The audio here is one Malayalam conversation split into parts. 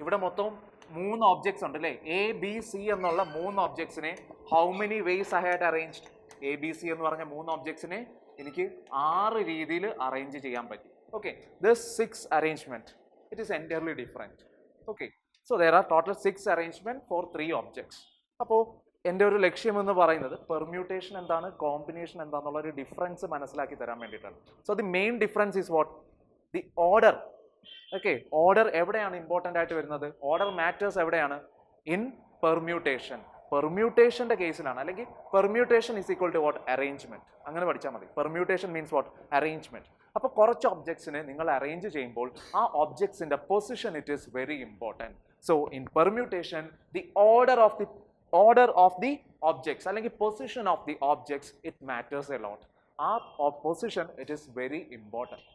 ഇവിടെ മൊത്തം 3 ഒബ്ജക്ട്സ് ഉണ്ട് അല്ലേ? എ ബി സി എന്നുള്ള 3 ഒബ്ജക്ട്സിനെ how many ways I had arranged? A B C എന്ന് പറഞ്ഞ 3 ഒബ്ജക്ട്സിനെ എനിക്ക് 6 രീതിയിൽ അറേഞ്ച് ചെയ്യാൻ പറ്റി. Okay, this 6 arrangement it is entirely different. Okay, so there are total 6 arrangement four 3 objects. അപ്പോൾ എൻ്റെ ഒരു ലക്ഷ്യം എന്ന് പറയുന്നത് പെർമ്യൂട്ടേഷൻ എന്താണ്, കോമ്പിനേഷൻ എന്താണെന്നുള്ള ഒരു ഡിഫറൻസ് മനസ്സിലാക്കി തരാൻ വേണ്ടിയിട്ടാണ്. So the main difference is what? The order. Okay, order എവിടെയാണ് ഇമ്പോർട്ടൻ്റ് ആയിട്ട് വരുന്നത്? ഓർഡർ മാറ്റേഴ്സ് എവിടെയാണ്? In permutation. പെർമ്യൂട്ടേഷന്റെ കേസിലാണ്, അല്ലെങ്കിൽ permutation is equal to what? Arrangement. അങ്ങനെ പഠിച്ചാൽ മതി. Permutation means what? അറേഞ്ച്മെന്റ്. അപ്പോൾ കുറച്ച് ഒബ്ജക്ട്സിനെ നിങ്ങൾ അറേഞ്ച് ചെയ്യുമ്പോൾ ആ ഒബ്ജക്ട്സിന്റെ position it is very important. So in permutation the order of the objects അല്ലെങ്കിൽ position of the objects it matters a lot. ആ position it is very important.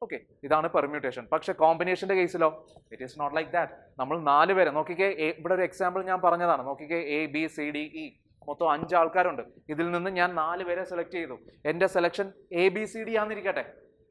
Okay, ഇതാണ് പെർമ്യൂട്ടേഷൻ. പക്ഷെ കോമ്പിനേഷന്റെ കേസിലോ it is not like that. നമ്മൾ 4 പേരെ നോക്കിക്കേ. ഇവിടെ ഒരു എക്സാമ്പിൾ ഞാൻ പറഞ്ഞതാണ്. നോക്കിക്കേ, A B C D E മൊത്തം 5 ആൾക്കാരുണ്ട്. ഇതിൽ നിന്ന് ഞാൻ 4 പേരെ സെലക്ട് ചെയ്തു. എൻ്റെ selection A B C D ആണെന്നിരിക്കട്ടെ.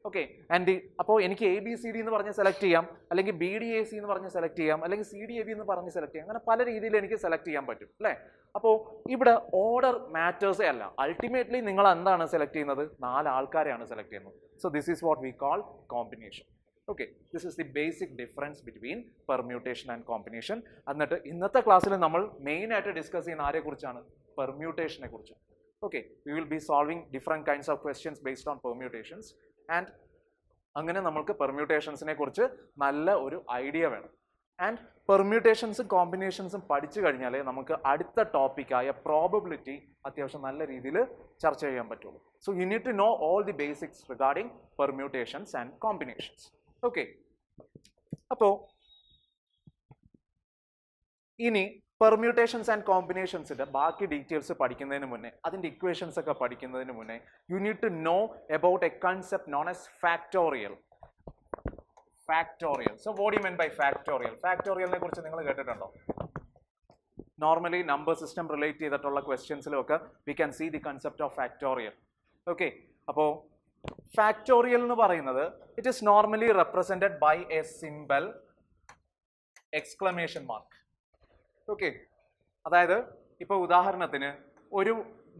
ഓക്കെ, ആൻഡ് അപ്പോൾ എനിക്ക് എ ബി സി ഡി എന്ന് പറഞ്ഞ് സെലക്ട് ചെയ്യാം, അല്ലെങ്കിൽ ബി ഡി എ സി എന്ന് പറഞ്ഞ് സെലക്ട് ചെയ്യാം, അല്ലെങ്കിൽ സി ഡി എ ബി എന്ന് പറഞ്ഞ് സെലക്ട് ചെയ്യാം. അങ്ങനെ പല രീതിയിൽ എനിക്ക് സെലക്ട് ചെയ്യാൻ പറ്റും അല്ലേ? അപ്പോൾ ഇവിടെ ഓർഡർ മാറ്റേഴ്സേ അല്ല. അൾട്ടിമേറ്റ്ലി നിങ്ങൾ എന്താണ് സെലക്ട് ചെയ്യുന്നത്? 4 ആൾക്കാരെയാണ് സെലക്ട് ചെയ്യുന്നത്. So this is what we call combination. Okay, this is the basic difference between permutation and combination. എന്നിട്ട് ഇന്നത്തെ ക്ലാസ്സിൽ നമ്മൾ മെയിൻ ആയിട്ട് ഡിസ്കസ് ചെയ്യുന്ന ആരെക്കുറിച്ചാണ്? പെർമ്യൂട്ടേഷനെ കുറിച്ച്. Okay, we will be solving different kinds of questions based on permutations. And അങ്ങനെ നമുക്ക് പെർമ്യൂട്ടേഷൻസിനെ കുറിച്ച് നല്ല ഒരു ഐഡിയ വേണം. ആൻഡ് പെർമ്യൂട്ടേഷൻസും കോമ്പിനേഷൻസും പഠിച്ചു കഴിഞ്ഞാലേ നമുക്ക് അടുത്ത ടോപ്പിക്കായ പ്രോബബിലിറ്റി അത്യാവശ്യം നല്ല രീതിയിൽ ചർച്ച ചെയ്യാൻ പറ്റുള്ളൂ. So you need to know all the basics regarding permutations and combinations. Okay, അപ്പോൾ ഇനി പെർമ്യൂട്ടേഷൻസ് ആൻഡ് കോമ്പിനേഷൻസിന്റെ ബാക്കി ഡീറ്റെയിൽസ് പഠിക്കുന്നതിന് മുന്നേ, അതിന്റെ ഇക്വേഷൻസ് ഒക്കെ പഠിക്കുന്നതിന് മുന്നേ you need to know about a concept known as factorial. Factorial. So what do you mean by factorial? ഫാക്ടോറിയലിനെ കുറിച്ച് നിങ്ങൾ കേട്ടിട്ടുണ്ടോ? നോർമലി നമ്പർ സിസ്റ്റം റിലേറ്റ് ചെയ്തിട്ടുള്ള ക്വസ്റ്റ്യൻസിലും ഒക്കെ we can see the concept of factorial. Okay, അപ്പോൾ ഫാക്ടോറിയൽ എന്ന് പറയുന്നത് it is normally represented by a symbol exclamation mark. Okay, അതായത് ഇപ്പോൾ ഉദാഹരണത്തിന് ഒരു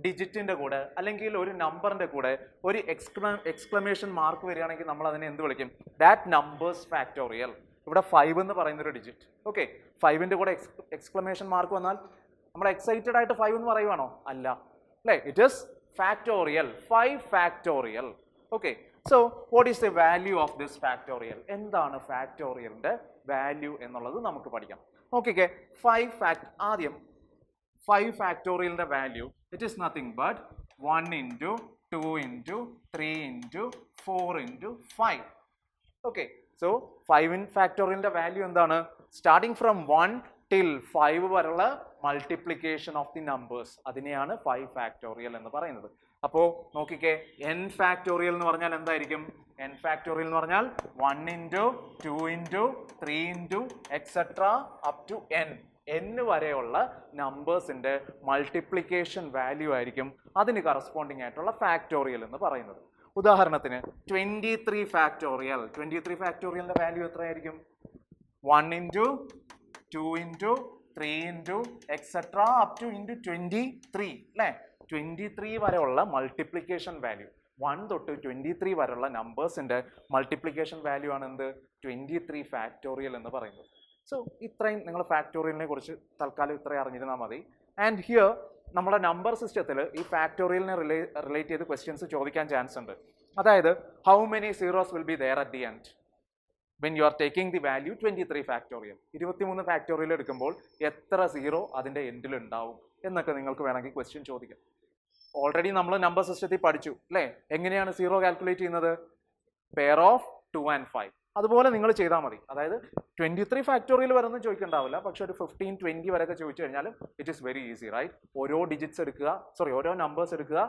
ഡിജിറ്റിന്റെ കൂടെ അല്ലെങ്കിൽ ഒരു നമ്പറിന്റെ കൂടെ ഒരു എക്സ്ക്ലമേഷൻ മാർക്ക് വരികയാണെങ്കിൽ നമ്മൾ അതിനെ എന്ത് വിളിക്കും? That numbers factorial. ഇവിടെ 5 എന്ന് പറയുന്ന ഒരു ഡിജിറ്റ്. ഓക്കെ, 5ന്റെ കൂടെ എക്സ്ക്ലമേഷൻ മാർക്ക് വന്നാൽ നമ്മൾ എക്സൈറ്റഡ് ആയിട്ട് 5 എന്ന് പറയുവാണോ? അല്ല അല്ലേ? It is factorial. 5 factorial. Okay, so what is the value of this factorial? എന്താണ് ഫാക്ടോറിയലിന്റെ വാല്യൂ എന്നുള്ളത് നമുക്ക് പഠിക്കാം. നോക്കിക്കേ, 5 ഫാക്ടോറിയലിന്റെ value it is nothing but 1 into 2 into 3 into 4 into 5. Okay, so 5 ഫാക്ടോറിയലിന്റെ വാല്യൂ എന്താണ്? സ്റ്റാർട്ടിങ് ഫ്രം 1 till 5 വരെയുള്ള മൾട്ടിപ്ലിക്കേഷൻ ഓഫ് ദി നമ്പേഴ്സ്, അതിനെയാണ് 5 ഫാക്ടോറിയൽ എന്ന് പറയുന്നത്. അപ്പോൾ നോക്കിക്കേ, n ഫാക്ടോറിയൽ എന്ന് പറഞ്ഞാൽ എന്തായിരിക്കും? n ഫാക്ടോറിയൽ എന്ന് പറഞ്ഞാൽ 1 into 2 into 3 into etc. up to n വരെയുള്ള നമ്പേഴ്സിന്റെ മൾട്ടിപ്ലിക്കേഷൻ വാല്യൂ ആയിരിക്കും അതിന് കറസ്പോണ്ടിങ് ആയിട്ടുള്ള ഫാക്ടോറിയൽ എന്ന് പറയുന്നത്. ഉദാഹരണത്തിന് 23 ഫാക്ടോറിയൽ. 23 ഫാക്ടോറിയലിന്റെ വാല്യൂ എത്രയായിരിക്കും? 1 into 2 into 3 into etc. up to into 23 അല്ലേ? 23 വരെയുള്ള മൾട്ടിപ്ലിക്കേഷൻ വാല്യൂ, 1 തൊട്ട് 23 വരെയുള്ള നമ്പേഴ്സിന്റെ മൾട്ടിപ്ലിക്കേഷൻ വാല്യൂ ആണ് എന്ത്? 23 ഫാക്ടോറിയൽ എന്ന് പറയുന്നത്. സോ ഇത്രയും നിങ്ങൾ ഫാക്ടോറിയലിനെ കുറിച്ച് തൽക്കാലം ഇത്രയും അറിഞ്ഞിരുന്നാൽ മതി. ആൻഡ് ഹിയർ നമ്മുടെ നമ്പർ സിസ്റ്റത്തിൽ ഈ ഫാക്ടോറിയലിനെ റിലേറ്റ് ചെയ്ത് ക്വസ്റ്റ്യൻസ് ചോദിക്കാൻ ചാൻസ് ഉണ്ട്. അതായത് how many zeros will be there at the end when you are taking the value 23 factorial. 23 factorial എടുക്കുമ്പോൾ എത്ര സീറോ അതിന്റെ എൻഡിൽ ഉണ്ടാവും എന്നൊക്കെ നിങ്ങൾക്ക് വേണമെങ്കിൽ ക്വസ്റ്റ്യൻ ചോദിക്കാം. ഓൾറെഡി നമ്മൾ നമ്പർ സിസ്റ്റത്തിൽ പഠിച്ചു അല്ലേ? എങ്ങനെയാണ് സീറോ കാൽക്കുലേറ്റ് ചെയ്യുന്നത്? Pair of 2 and 5. അതുപോലെ നിങ്ങൾ ചെയ്താൽ മതി. അതായത് 23 ഫാക്ടോറിയൽ വരെ ഒന്നും ചോദിക്കണ്ടാവില്ല, പക്ഷെ ഒരു 15, 20 വരെയൊക്കെ ചോദിച്ചു കഴിഞ്ഞാലും it is very easy right? ഓരോ ഡിജിറ്റ്സ് എടുക്കുക, ഓരോ നമ്പേഴ്സ് എടുക്കുക,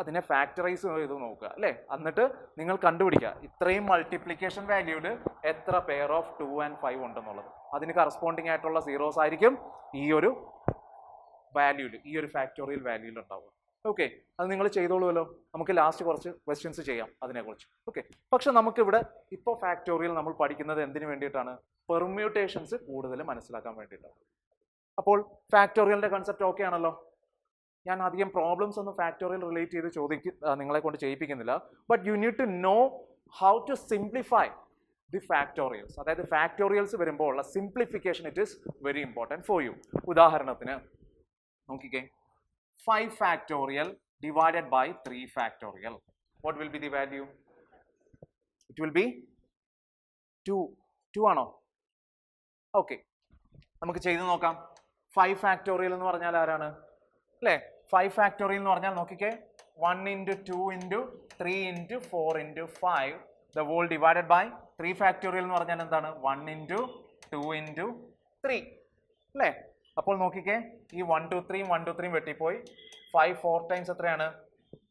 അതിനെ ഫാക്ടറൈസ് ചെയ്ത് നോക്കുക അല്ലേ? എന്നിട്ട് നിങ്ങൾ കണ്ടുപിടിക്കുക ഇത്രയും മൾട്ടിപ്ലിക്കേഷൻ വാല്യൂല് എത്ര പെയർ ഓഫ് 2 and 5 ഉണ്ടെന്നുള്ളത്. അതിന് കറസ്പോണ്ടിങ് ആയിട്ടുള്ള സീറോസ് ആയിരിക്കും ഈ ഒരു വാല്യൂല്, ഈ ഒരു ഫാക്ടോറിയൽ വാല്യൂല് ഉണ്ടാവുക. ഓക്കെ, അത് നിങ്ങൾ ചെയ്തോളൂല്ലോ. നമുക്ക് ലാസ്റ്റ് കുറച്ച് ക്വസ്റ്റ്യൻസ് ചെയ്യാം അതിനെക്കുറിച്ച്. ഓക്കെ, പക്ഷെ നമുക്കിവിടെ ഇപ്പോൾ ഫാക്ടോറിയൽ നമ്മൾ പഠിക്കുന്നത് എന്തിനു വേണ്ടിയിട്ടാണ്? പെർമ്യൂട്ടേഷൻസ് കൂടുതൽ മനസ്സിലാക്കാൻ വേണ്ടിയിട്ടാണ്. അപ്പോൾ ഫാക്ടോറിയലിന്റെ കൺസെപ്റ്റ് ഓക്കെ ആണല്ലോ. ഞാൻ അധികം പ്രോബ്ലംസ് ഒന്നും ഫാക്ടോറിയൽ റിലേറ്റ് ചെയ്ത് നിങ്ങളെ കൊണ്ട് ചെയ്യിപ്പിക്കുന്നില്ല. But you need to know how to simplify the factorials. അതായത് ഫാക്ടോറിയൽസ് വരുമ്പോൾ ഉള്ള simplification it is very important for you. ഉദാഹരണത്തിന് നോക്കിക്കേ, 5 factorial divided by 3 factorial. What will be the value? It will be 2. 2 ആണോ? ഓക്കെ, നമുക്ക് ചെയ്ത് നോക്കാം. 5 factorial എന്ന് പറഞ്ഞാൽ ആരാണ് അല്ലേ? 5 factorial എന്ന് പറഞ്ഞാൽ നോക്കിക്കേ, 1 into 2 into 3 into 4 into 5 the whole divided by 3 factorial എന്ന് പറഞ്ഞാൽ എന്താണ്? 1 into 2 into 3 അല്ലേ? അപ്പോൾ നോക്കിക്കേ, ഈ 1 2 3 1 2 3 വെട്ടിപ്പോയി. 5 4 ടൈംസ് എത്രയാണ്?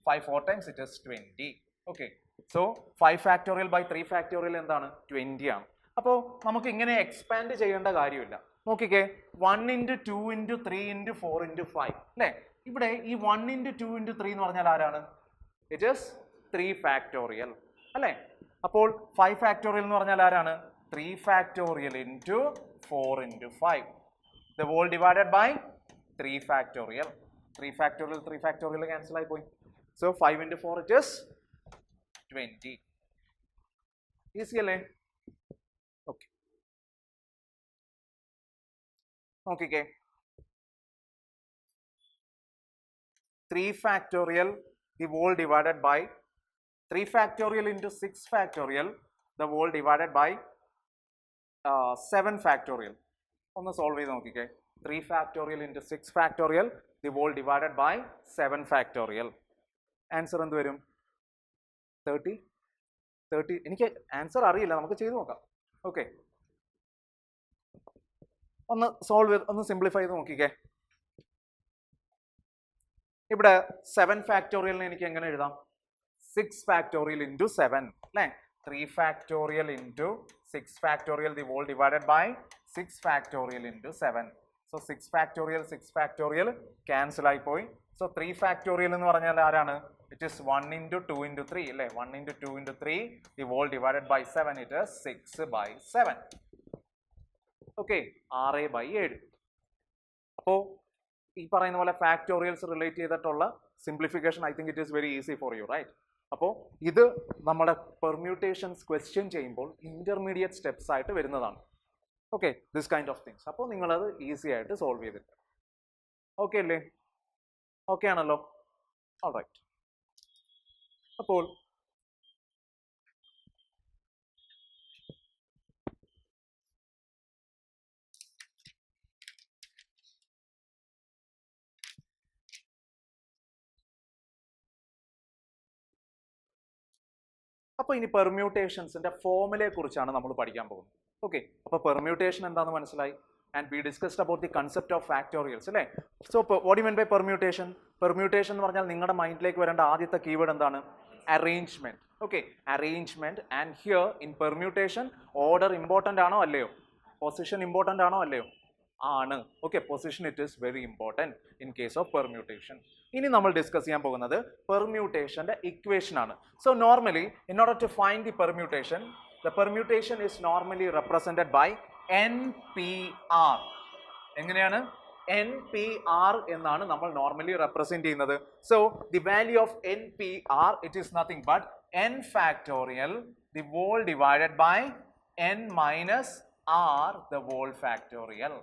5 4 times it is 20. Okay, so 5 factorial by 3 factorial എന്താണ്? 20 ആണ്. അപ്പോൾ നമുക്ക് ഇങ്ങനെ എക്സ്പാൻഡ് ചെയ്യേണ്ട കാര്യമില്ല. നോക്കിക്കേ, 1 into 2 into 3 into 4 into 5 അല്ലേ? ഇവിടെ ഈ 1 into 2 into 3 എന്ന് പറഞ്ഞാൽ ആരാണ്? ഇറ്റ് ഇസ് 3 ഫാക്ടോറിയൽ അല്ലേ? അപ്പോൾ 5 ഫാക്ടോറിയൽ എന്ന് പറഞ്ഞാൽ ആരാണ്? 3 factorial into 4 into 5 the whole divided by 3 factorial. 3 factorial cancel ആയി പോയി. So 5 into 4 it is 20. Easy അല്ലേ? Okay. നോക്കിക്കേ, 3 factorial the whole divided by 3 factorial into 6 factorial the whole divided by 7 factorial. ഒന്ന് സോൾവ് ചെയ്ത് നോക്കിക്കേ. 3 factorial into 6 factorial the whole divided by 7 factorial. Answer എന്ത് വരും? 30. എനിക്ക് ആൻസർ അറിയില്ല, നമുക്ക് ചെയ്ത് നോക്കാം. ഓക്കെ, ഒന്ന് സോൾവ് ചെയ്ത് ഒന്ന് സിംപ്ലിഫൈ ചെയ്ത് നോക്കിക്കേ. ഇവിടെ 7 ഫാക്ടോറിയലിനെ എനിക്ക് എങ്ങനെ എഴുതാം? 6 ഫാക്ടോറിയൽ into 7 അല്ലേ? 3 factorial into 6 factorial the whole divided by 6 factorial into 7. So 6 factorial cancel ആയി പോയി. So 3 ഫാക്ടോറിയൽ എന്ന് പറഞ്ഞാൽ ആരാണ്? It is 1 into 2 into 3 അല്ലേ? 1 into 2 into 3 the whole divided by 7 it is 6 by 7. Okay, 6/7. അപ്പോൾ ഈ പറയുന്ന പോലെ ഫാക്ടോറിയൽസ് റിലേറ്റ് ചെയ്തിട്ടുള്ള simplification I think it is very easy for you, right? അപ്പോൾ ഇത് നമ്മുടെ പെർമ്യൂട്ടേഷൻസ് ക്വസ്റ്റ്യൻ ചെയ്യുമ്പോൾ ഇന്റർമീഡിയറ്റ് സ്റ്റെപ്സ് ആയിട്ട് വരുന്നതാണ്. Okay, this kind of things. അപ്പോൾ നിങ്ങളത് ഈസി ആയിട്ട് സോൾവ് ചെയ്തിട്ട് ഓക്കെ അല്ലേ? ഓക്കെ ആണല്ലോ? ഓൾറൈറ്റ്. അപ്പോൾ ഇനി പെർമ്യൂട്ടേഷൻസിന്റെ ഫോർമുലയെ കുറിച്ചാണ് നമ്മൾ പഠിക്കാൻ പോകുന്നത്. ഓക്കെ, അപ്പോൾ പെർമ്യൂട്ടേഷൻ എന്താണെന്ന് മനസ്സിലായി. And we discussed about the concept of factorials അല്ലേ? So what you mean by permutation? Permutation എന്ന് പറഞ്ഞാൽ നിങ്ങളുടെ മൈൻഡിലേക്ക് വരേണ്ട ആദ്യത്തെ കീവേഡ് എന്താണ്? Arrangement. Okay, arrangement. And here in permutation order important ആണോ അല്ലയോ? പൊസിഷൻ ഇമ്പോർട്ടൻ്റ് ആണോ അല്ലയോ? ആണ്. Okay, position it is very important in case of permutation. ഇനി നമ്മൾ ഡിസ്കസ് ചെയ്യാൻ പോകുന്നത് പെർമ്യൂട്ടേഷന്റെ ഇക്വേഷൻ ആണ്. So normally in order to find the permutation, the permutation is normally represented by NPR. എങ്ങനെയാണ്? NPR എന്നാണ് നമ്മൾ നോർമലി റെപ്രസെന്റ് ചെയ്യുന്നത്. So the value of NPR it is nothing but n factorial the whole divided by n minus r the whole factorial.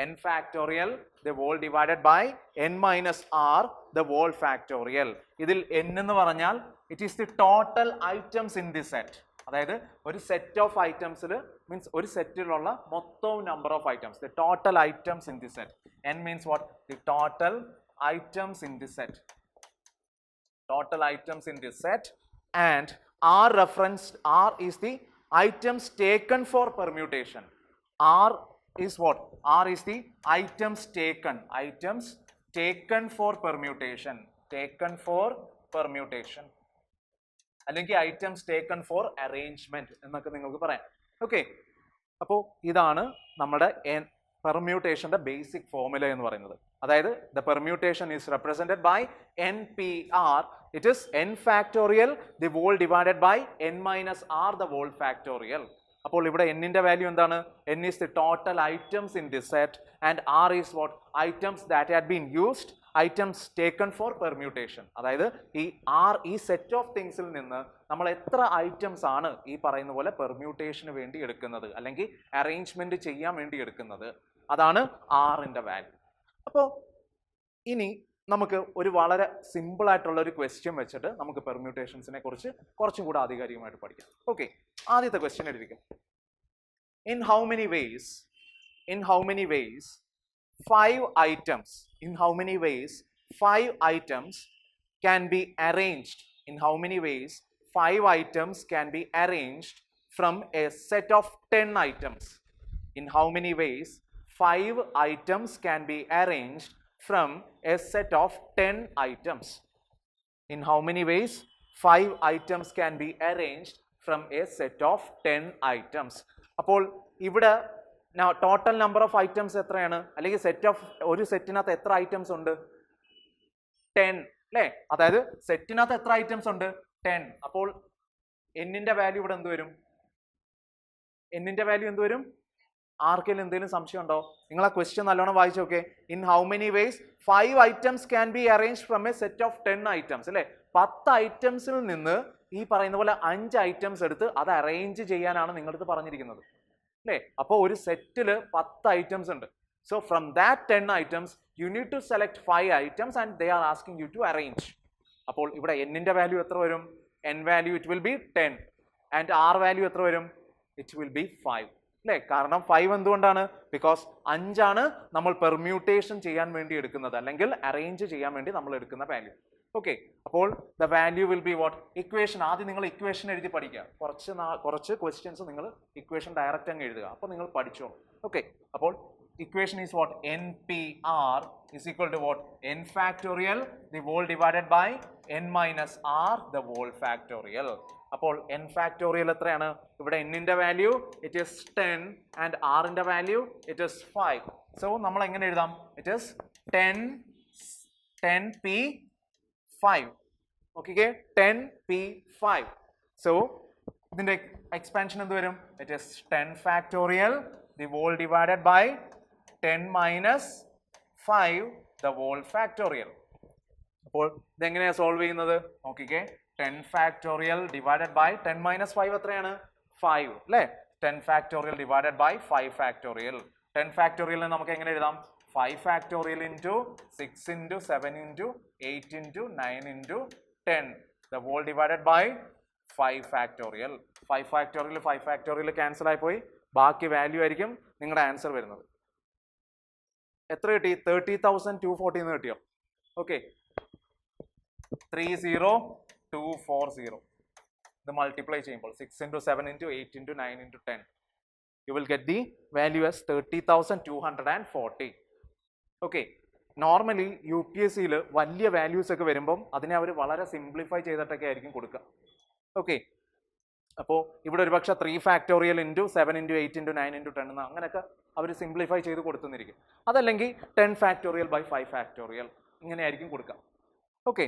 n factorial the whole divided by n minus r the whole factorial. ഇതിൽ n എന്ന് പറഞ്ഞാൽ it is the total items in this set. അതായത് ഒരു സെറ്റ് ഓഫ് ഐറ്റംസിൽ മീൻസ് ഒരു സെറ്റിലുള്ള മൊത്തം number of items, the total items in this set. n means what? The total items in this set. Total items in this set. And r reference, r is the items taken for permutation. R is what? R is the items taken for permutation. Taken for permutation. അല്ലെങ്കിൽ items taken for arrangement എന്നൊക്കെ നിങ്ങൾക്ക് പറയാം. ഓക്കെ, അപ്പോൾ ഇതാണ് നമ്മുടെ പെർമ്യൂട്ടേഷന്റെ ബേസിക് ഫോർമുല എന്ന് പറയുന്നത്. അതായത് the permutation is represented by N P R. It is N factorial the whole divided by N minus R the whole factorial. അപ്പോൾ ഇവിടെ എന്നിന്റെ വാല്യൂ എന്താണ്? N is the total items in this set and R is what? Items that had been used, items taken for permutation. അതായത് ഈ സെറ്റ് ഓഫ് തിങ്സിൽ നിന്ന് നമ്മൾ എത്ര ഐറ്റംസ് ആണ് ഈ പറയുന്ന പോലെ പെർമ്യൂട്ടേഷന് വേണ്ടി എടുക്കുന്നത് അല്ലെങ്കിൽ അറേഞ്ച്മെന്റ് ചെയ്യാൻ വേണ്ടി എടുക്കുന്നത്, അതാണ് ആറിന്റെ വാല്യൂ. അപ്പോൾ ഇനി നമുക്ക് ഒരു വളരെ സിമ്പിൾ ആയിട്ടുള്ള ഒരു ക്വസ്റ്റ്യൻ വെച്ചിട്ട് നമുക്ക് പെർമ്യൂട്ടേഷൻസിനെ കുറിച്ച് കുറച്ചും കൂടെ ആധികാരികമായിട്ട് പഠിക്കാം. ഓക്കെ, ആദ്യത്തെ ക്വസ്റ്റ്യൻ എഴുതിക്കും. In how many ways 5 items, in how many ways 5 items can be arranged, in how many ways 5 items can be arranged from a set of 10 items, in how many ways 5 items can be arranged from a set of 10 items, in how many ways 5 items can be arranged from a set of 10 items. അപ്പോൾ ഇവിടെ ടോട്ടൽ നമ്പർ ഓഫ് ഐറ്റംസ് എത്രയാണ്? അല്ലെങ്കിൽ ഒരു സെറ്റിനകത്ത് എത്ര ഐറ്റംസ് ഉണ്ട്? 10 അല്ലേ? അതായത് സെറ്റിനകത്ത് എത്ര ഐറ്റംസ് ഉണ്ട്? 10. അപ്പോൾ എന്നിന്റെ വാല്യൂ ഇവിടെ എന്ത് വരും? ആർക്കെങ്കിലും എന്തെങ്കിലും സംശയം ഉണ്ടോ? നിങ്ങൾ ആ ക്വസ്റ്റ്യൻ നല്ലോണം വായിച്ചു നോക്കേ. In how many ways 5 items can be arrange from A set of 10 items അല്ലേ? 10 ഐറ്റംസിൽ നിന്ന് ഈ പറയുന്ന പോലെ 5 ഐറ്റംസ് എടുത്ത് അത് അറേഞ്ച് ചെയ്യാനാണ് നിങ്ങളടുത്ത് പറഞ്ഞിരിക്കുന്നത് അല്ലേ? അപ്പോൾ ഒരു സെറ്റിൽ 10 ഐറ്റംസ് ഉണ്ട്. So from that 10 items you need to select 5 items and they are asking you to arrange. അപ്പോൾ ഇവിടെ എന്നിന്റെ വാല്യൂ എത്ര വരും? N value it will be 10 and R value എത്ര വരും? ഇറ്റ് വിൽ ബി 5 അല്ലേ? കാരണം 5 എന്തുകൊണ്ടാണ്? ബിക്കോസ് 5 ആണ് നമ്മൾ പെർമ്യൂട്ടേഷൻ ചെയ്യാൻ വേണ്ടി എടുക്കുന്നത് അല്ലെങ്കിൽ അറേഞ്ച് ചെയ്യാൻ വേണ്ടി നമ്മൾ എടുക്കുന്ന വാല്യൂ. ഓക്കെ, അപ്പോൾ the value will be what? Equation. ആദ്യം നിങ്ങൾ ഇക്വേഷൻ എഴുതി പഠിക്കുക. കുറച്ച് ക്വസ്റ്റ്യൻസ് നിങ്ങൾ ഇക്വേഷൻ ഡയറക്റ്റ് അങ്ങ് എഴുതുക. അപ്പോൾ നിങ്ങൾ പഠിച്ചോ. ഓക്കെ, അപ്പോൾ equation is what? N P R is equal to what? N factorial the whole divided by N minus R the whole factorial. അപ്പോൾ എൻ ഫാക്ടോറിയൽ എത്രയാണ്? ഇവിടെ എന്നിന്റെ വാല്യൂ ഇറ്റ് ഈസ് 10 ആൻഡ് ആറിന്റെ വാല്യൂ ഇറ്റ് ഈസ് 5. സോ നമ്മൾ എങ്ങനെ എഴുതാം? It is 10p5. Okay, 10p5. So ഇതിന്റെ എക്സ്പാൻഷൻ എന്ത് വരും? It is 10 factorial the whole divided by 10 minus 5 the whole factorial. അപ്പോൾ ഇതെങ്ങനെയാണ് സോൾവ് ചെയ്യുന്നത്? നോക്കിക്കേ, 10 ഫാക്ടോറിയൽ ഡിവൈഡഡ് ബൈ 10 മൈനസ് 5 എത്രയാണ്? 5 അല്ലേ? 10 ഫാക്ടോറിയൽ ഡിവൈഡഡ് ബൈ 5 ഫാക്ടോറിയൽ. 10 ഫാക്ടോറിയലിനെ നമുക്ക് എങ്ങനെ എഴുതാം? 5 factorial into 6 into 7 into 8 into 9 into 10 the whole divided by 5 factorial. 5 factorial cancel ആയി പോയി. ബാക്കി വാല്യൂ ആയിരിക്കും നിങ്ങളുടെ ആൻസർ വരുന്നത്. എത്ര കിട്ടി? 30,240 എന്ന് കിട്ടിയോ? ഓക്കെ, 30240. ഇത് മൾട്ടിപ്ലൈ ചെയ്യുമ്പോൾ 6 into 7 into 8 into 9 into 10 you will get the value as 30,240. Okay, normally UPSCയിൽ വലിയ വാല്യൂസ് ഒക്കെ വരുമ്പം അതിനെ അവർ വളരെ സിംപ്ലിഫൈ ചെയ്തിട്ടൊക്കെ ആയിരിക്കും കൊടുക്കുക. ഓക്കെ, അപ്പോൾ ഇവിടെ ഒരു പക്ഷേ 3 factorial into 7 into 8 into 9 into 10 അങ്ങനെയൊക്കെ അവർ സിംപ്ലിഫൈ ചെയ്ത് കൊടുത്തുന്നിരിക്കും. അതല്ലെങ്കിൽ 10 ഫാക്ടോറിയൽ ബൈ 5 ഫാക്ടോറിയൽ ഇങ്ങനെയായിരിക്കും കൊടുക്കുക. ഓക്കെ,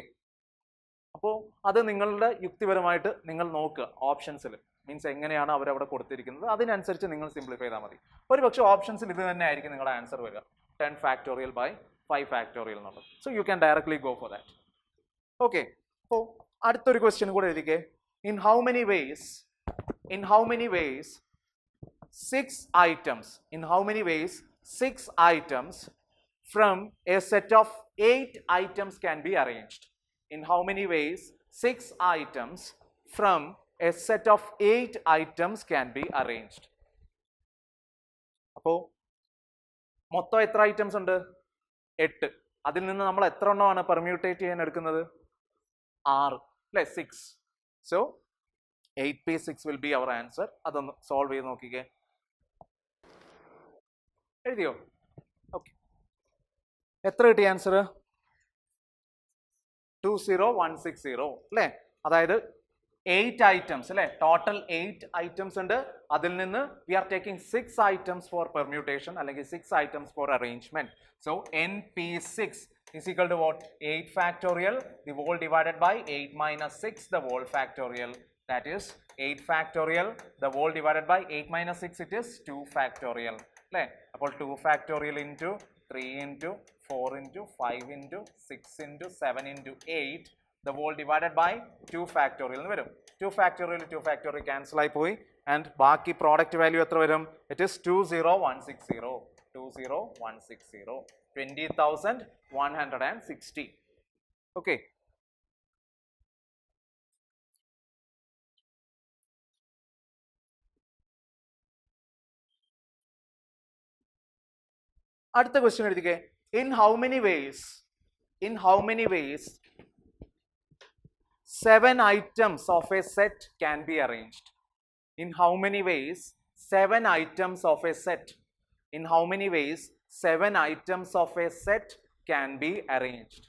അപ്പോൾ അത് നിങ്ങളുടെ യുക്തിപരമായിട്ട് നിങ്ങൾ നോക്കുക. ഓപ്ഷൻസിൽ മീൻസ് എങ്ങനെയാണ് അവരവിടെ കൊടുത്തിരിക്കുന്നത് അതിനനുസരിച്ച് നിങ്ങൾ സിംപ്ലിഫൈ ചെയ്താൽ മതി. ഒരു പക്ഷേ ഓപ്ഷൻസിൽ ഇത് തന്നെ ആയിരിക്കും നിങ്ങളുടെ ആൻസർ വരിക, 10 ഫാക്ടോറിയൽ ബൈ 5 ഫാക്ടോറിയൽ എന്നുള്ളത്. So you can directly go for that. Okay, അപ്പോൾ അടുത്തൊരു ക്വസ്റ്റ്യൻ കൂടെ എഴുതിക്കേ. In how many ways 6 items from a set of 8 items can be arranged? In how many ways 6 items from a set of 8 items can be arranged? അപ്പോൾ മൊത്തം എത്ര ഐറ്റംസ് ഉണ്ട്? 8. അതിൽ നിന്ന് നമ്മൾ എത്ര എണ്ണമാണ് പെർമ്യൂട്ടേറ്റ് ചെയ്യാൻ എടുക്കുന്നത്? 6 അല്ലേ? 6. So 8p6 will be our answer. അതൊന്ന് സോൾവ് ചെയ്ത് നോക്കിക്കേ. എഴുതിയോ? ഓക്കെ, എത്ര കിട്ടി ആൻസർ? 20160 അല്ലേ? അതായത് 8 items അല്ലെ, ടോട്ടൽ 8 items ഉണ്ട്. അതിൽ നിന്ന് we are taking 6 items for permutation അല്ലെങ്കിൽ 6 items for arrangement. So NP6 is equal to what? 8 factorial the whole divided by 8 minus 6 the whole factorial, that is 8 factorial the whole divided by 8 minus 6, it is 2 factorial അല്ലെ. അപ്പോൾ 2 factorial into 3 into 4 into 5 into 6 into 7 into 8 the whole divided by 2 factorial എന്ന് വരും. 2 factorial cancel ആയി പോയി, and ബാക്കി പ്രോഡക്റ്റ് വാല്യൂ എത്ര വരും? It is 20160 20,160. ഓക്കെ, അടുത്ത ക്വസ്റ്റ്യൻ എഴുതിക്കേ. in how many ways 7 items of a set can be arranged? In how many ways 7 items of a set? In how many ways 7 items of a set can be arranged?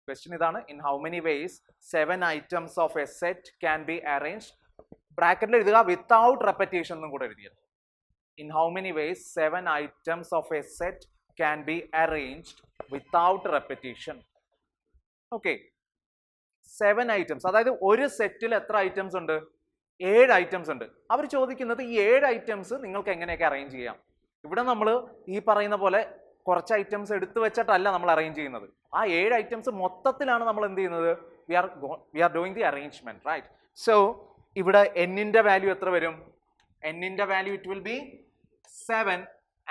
Question idana. In how many ways 7 items of a set can be arranged? Bracket il eluduka without repetition nu kuda ezhudiyadu. In how many ways 7 items of a set can be arranged without repetition? Okay, 7 items, അതായത് ഒരു സെറ്റിൽ എത്ര ഐറ്റംസ് ഉണ്ട്? 7 ഐറ്റംസ് ഉണ്ട്. അവർ ചോദിക്കുന്നത് ഈ 7 ഐറ്റംസ് നിങ്ങൾക്ക് എങ്ങനെയൊക്കെ അറേഞ്ച് ചെയ്യാം. ഇവിടെ നമ്മൾ ഈ പറയുന്ന പോലെ കുറച്ച് ഐറ്റംസ് എടുത്തു വെച്ചിട്ടല്ല നമ്മൾ അറേഞ്ച് ചെയ്യുന്നത്. ആ 7 ഐറ്റംസ് മൊത്തത്തിലാണ് നമ്മൾ എന്ത് ചെയ്യുന്നത്? We are doing the arrangement, right? So ഇവിടെ എന്നിന്റെ വാല്യൂ എത്ര വരും? എന്നിന്റെ value it will be 7,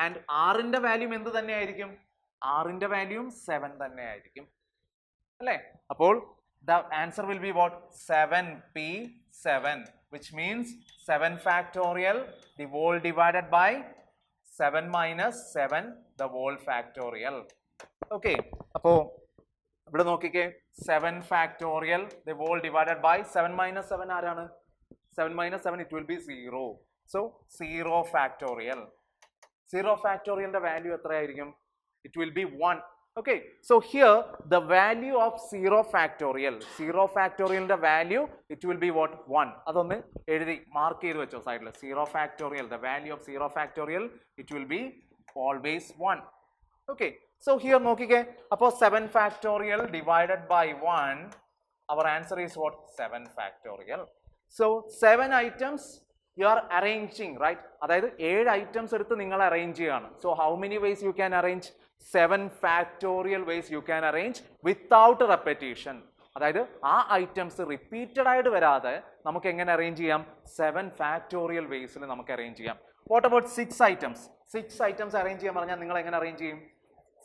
and ആറിന്റെ വാല്യൂ എന്ത് തന്നെയായിരിക്കും? ആറിന്റെ വാല്യൂം 7 തന്നെ ആയിരിക്കും അല്ലേ? അപ്പോൾ the answer will be what? 7p7, which means 7 factorial the whole divided by 7 minus 7 the whole factorial. Okay, അപ്പോൾ ഇവിടെ നോക്കിക്കേ, 7 factorial the whole divided by 7 minus 7 ആരാണ്? 7 minus 7 it will be 0. So 0 factorial. 0 factorial ന്റെ വാല്യൂ എത്രയായിരിക്കും? It will be 1. Okay, so here the value of 0 factorial ന്റെ value it will be what? 1. അതൊന്ന് എഴുതി മാർക്ക് ചെയ്ത് വെച്ചോ സൈഡിൽ. 0 factorial, the value of 0 factorial it will be always 1. Okay, so here നോക്കിക്കേ, അപ്പോൾ 7 factorial divided by 1, our answer is what? 7 factorial. So 7 items you are arranging, right? അതായത് 7 items എടുത്ത് നിങ്ങൾ അറേഞ്ച് ചെയ്യാണ്. So how many ways you can arrange? 7 factorial ways you can arrange without repetition. അതായത് ആ ഐറ്റംസ് റിപ്പീറ്റഡ് ആയിട്ട് വരാതെ നമുക്ക് എങ്ങനെ അറേഞ്ച് ചെയ്യാം? 7 factorial ways നമുക്ക് അറേഞ്ച് ചെയ്യാം. What about 6 items? 6 items arrange ചെയ്യാൻ പറഞ്ഞാൽ നിങ്ങൾ എങ്ങനെ അറേഞ്ച് ചെയ്യും?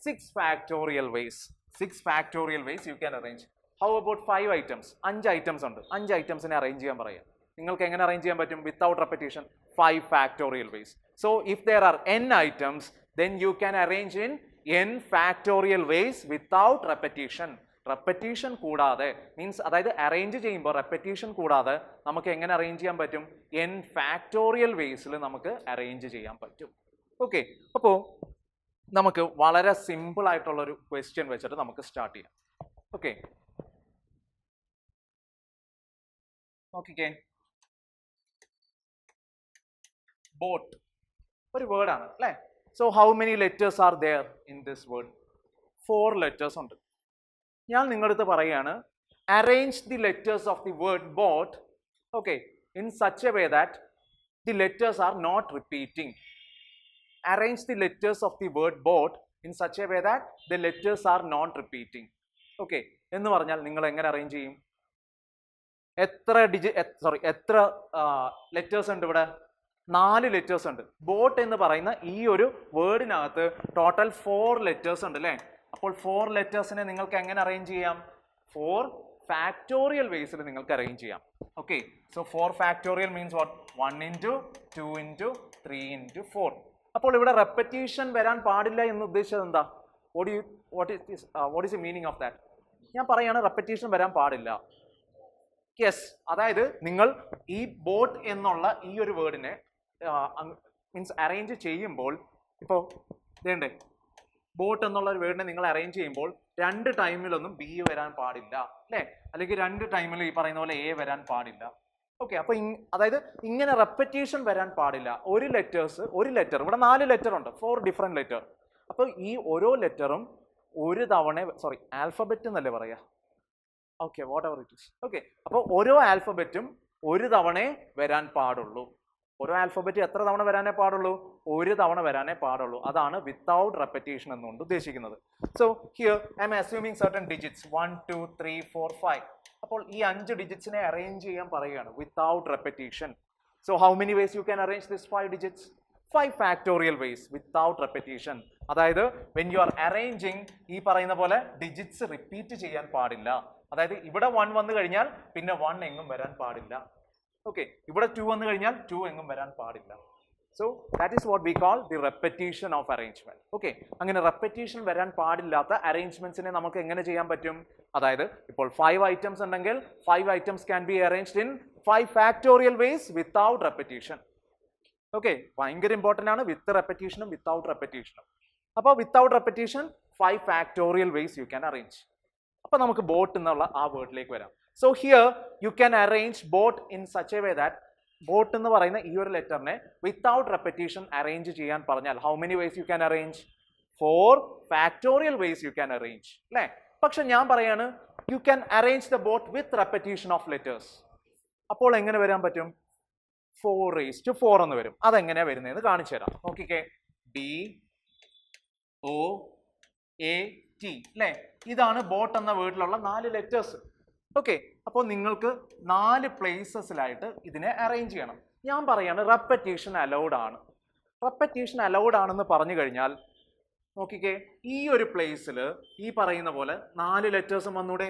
6 factorial ways. 6 factorial ways you can arrange. How about 5 items? 5 items ഉണ്ട്. 5 items-നെ അറേഞ്ച് ചെയ്യാൻ പറയാം. നിങ്ങൾക്ക് എങ്ങനെ അറേഞ്ച് ചെയ്യാൻ പറ്റും? Without repetition. 5 factorial ways. So if there are n items, then you can arrange in n factorial ways without repetition. Repetition കൂടാതെ മീൻസ് അതായത് അറേഞ്ച് ചെയ്യുമ്പോൾ റെപ്പറ്റീഷൻ കൂടാതെ നമുക്ക് എങ്ങനെ അറേഞ്ച് ചെയ്യാൻ പറ്റും? n factorial ways-ൽ നമുക്ക് അറേഞ്ച് ചെയ്യാൻ പറ്റും. ഓക്കെ, അപ്പോൾ നമുക്ക് വളരെ സിമ്പിൾ ആയിട്ടുള്ള ഒരു ക്വസ്റ്റ്യൻ വെച്ചിട്ട് നമുക്ക് സ്റ്റാർട്ട് ചെയ്യാം. ഓക്കെ, നോക്കിക്കേ, ബോട്ട് ഒരു വേർഡാണ് അല്ലേ? So how many letters are there in this word? 4 letters ഉണ്ട്. ഞാൻ നിങ്ങളുടെ അടുത്ത് പറയുകയാണ്, arrange the letters of the word boat, okay, in such a way that the letters are not repeating. Arrange the letters of the word boat in such a way that the letters are not repeating. Okay, എന്ന് പറഞ്ഞാൽ നിങ്ങൾ എങ്ങനെ അറേഞ്ച് ചെയ്യും? എത്ര ലെറ്റേഴ്സ് ഉണ്ട് ഇവിടെ? 4 ലെറ്റേഴ്സ് ഉണ്ട്. ബോട്ട് എന്ന് പറയുന്ന ഈ ഒരു വേർഡിനകത്ത് ടോട്ടൽ 4 ലെറ്റേഴ്സ് ഉണ്ട് അല്ലേ? അപ്പോൾ 4 ലെറ്റേഴ്സിനെ നിങ്ങൾക്ക് എങ്ങനെ അറേഞ്ച് ചെയ്യാം? 4 factorial ways-ൽ നിങ്ങൾക്ക് അറേഞ്ച് ചെയ്യാം. Okay, so 4 factorial means what? 1 into 2 into 3 into 4. അപ്പോൾ ഇവിടെ റെപ്പറ്റീഷൻ വരാൻ പാടില്ല എന്ന് ഉദ്ദേശിച്ചത് എന്താ? What is the meaning of that? ഞാൻ പറയാണ് റെപ്പറ്റീഷൻ വരാൻ പാടില്ല. യെസ്, അതായത് നിങ്ങൾ ഈ ബോട്ട് എന്നുള്ള ഈ ഒരു വേർഡിനെ മീൻസ് അറേഞ്ച് ചെയ്യുമ്പോൾ, ഇപ്പോൾ ഇതേണ്ടേ ബോട്ട് എന്നുള്ള ഒരു വേർഡിനെ നിങ്ങൾ അറേഞ്ച് ചെയ്യുമ്പോൾ 2 ടൈമിലൊന്നും ബി വരാൻ പാടില്ല അല്ലേ? അല്ലെങ്കിൽ 2 ടൈമിൽ ഈ പറയുന്ന പോലെ എ വരാൻ പാടില്ല. ഓക്കെ, അപ്പൊ അതായത് ഇങ്ങനെ റെപ്പറ്റീഷൻ വരാൻ പാടില്ല. ഒരു ലെറ്റർ, ഇവിടെ 4 ലെറ്റർ ഉണ്ട്, 4 ഡിഫറെന്റ് ലെറ്റർ. അപ്പൊ ഈ ഓരോ ലെറ്ററും ഒരു തവണ, ആൽഫബറ്റ് എന്നല്ലേ പറയാ, okay what ever it is. Okay, അപ്പോൾ ഓരോ ആൽഫബറ്റും ഒരു തവണേ വരാൻ പാടുള്ളൂ. ഓരോ ആൽഫബറ്റ് എത്ര തവണ വരാനേ പാടുള്ളൂ? ഒരു തവണ വരാനേ പാടുള്ളൂ. അതാണ് വിത്തൗട്ട് റെപ്പറ്റീഷൻ എന്നുകൊണ്ട് ഉദ്ദേശിക്കുന്നത്. So here I M assuming certain digits 1 2 3 4 5. അപ്പോൾ ഈ 5 ഡിജിറ്റ്സിനെ അറേഞ്ച് ചെയ്യാൻ പറയുകയാണ് without repetition. So how many ways you can arrange this 5 digits? 5 factorial ways without repetition. അതായത് വെൻ യു ആർ അറേഞ്ചിങ്, ഈ പറയുന്ന പോലെ ഡിജിറ്റ്സ് റിപ്പീറ്റ് ചെയ്യാൻ പാടില്ല. അതായത് ഇവിടെ 1 വന്നു കഴിഞ്ഞാൽ പിന്നെ 1 എങ്ങും വരാൻ പാടില്ല. ഓക്കെ, ഇവിടെ 2 വന്നു കഴിഞ്ഞാൽ 2 എങ്ങും വരാൻ പാടില്ല. So that is what we call the repetition of arrangement. Okay, അങ്ങനെ റെപ്പറ്റീഷൻ വരാൻ പാടില്ലാത്ത അറേഞ്ച്മെന്റ്സിനെ നമുക്ക് എങ്ങനെ ചെയ്യാൻ പറ്റും? അതായത് ഇപ്പോൾ 5 ഐറ്റംസ് ഉണ്ടെങ്കിൽ 5 items can be arranged in 5 factorial ways without repetition. Okay, ഭയങ്കര ഇമ്പോർട്ടന്റ് ആണ് വിത്ത് റെപ്പറ്റീഷനും വിത്തൗട്ട് റെപ്പറ്റീഷനും. അപ്പോൾ without repetition 5 factorial ways you can arrange. അപ്പൊ നമുക്ക് ബോട്ട് എന്നുള്ള ആ വേർഡിലേക്ക് വരാം. So here you can arrange boat in such a way that, boat എന്ന് പറയുന്ന ഈ ഒരു ലെറ്ററിനെ വിത്തൗട്ട് റെപ്പറ്റീഷൻ അറേഞ്ച് ചെയ്യാൻ പറഞ്ഞാൽ how many ways you can arrange? 4 factorial ways you can arrange അല്ലേ? പക്ഷെ ഞാൻ പറയാണ് U can arrange the boat with repetition of letters. അപ്പോൾ എങ്ങനെ വരാൻ പറ്റും? 4⁴ എന്ന് വരും. അതെങ്ങനെയാ വരുന്നതെന്ന് കാണിച്ചു തരാം. നോക്കിക്കേ, BOAT അല്ലേ? ഇതാണ് ബോട്ട് എന്ന വേർഡിലുള്ള 4 ലെറ്റേഴ്സ്. ഓക്കെ, അപ്പോൾ നിങ്ങൾക്ക് 4 പ്ലേസസിലായിട്ട് ഇതിനെ അറേഞ്ച് ചെയ്യണം. ഞാൻ പറയാണ് റെപ്പറ്റീഷൻ അലൗഡ് ആണ്. റെപ്പറ്റീഷൻ അലൗഡ് ആണെന്ന് പറഞ്ഞു കഴിഞ്ഞാൽ നോക്കിക്കേ, ഈ ഒരു പ്ലേസിൽ ഈ പറയുന്ന പോലെ 4 ലെറ്റേഴ്സും വന്നൂടെ?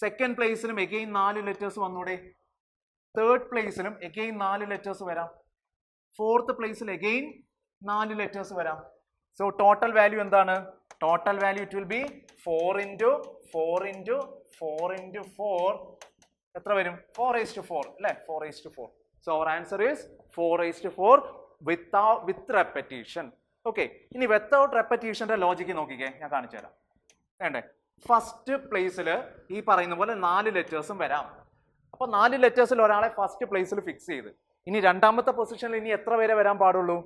സെക്കൻഡ് പ്ലേസിലും എഗെയിൻ 4 ലെറ്റേഴ്സ് വന്നൂടെ? തേർഡ് പ്ലേസിലും എഗെയിൻ 4 ലെറ്റേഴ്സ് വരാം. ഫോർത്ത് പ്ലേസിൽ എഗെയിൻ 4 ലെറ്റേഴ്സ് വരാം. സോ ടോട്ടൽ വാല്യൂ എന്താണ്? Total value it will be 4 into 4 into 4 into 4. എത്ര വരും? 4⁴ അല്ലേ? 4⁴. So our answer is 4⁴ with repetition. Okay, ഇനി വിത്തൗട്ട് റെപ്പറ്റീഷന്റെ ലോജിക്ക് നോക്കിക്കേ, ഞാൻ കാണിച്ചു തരാം. വേണ്ടേ? ഫസ്റ്റ് പ്ലേസിൽ ഈ പറയുന്ന പോലെ 4 ലെറ്റേഴ്സും വരാം. അപ്പൊ 4 ലെറ്റേഴ്സിൽ ഒരാളെ ഫസ്റ്റ് പ്ലേസിൽ ഫിക്സ് ചെയ്ത്, ഇനി രണ്ടാമത്തെ പൊസിഷനിൽ ഇനി എത്ര പേരെ വരാൻ പാടുള്ളൂ?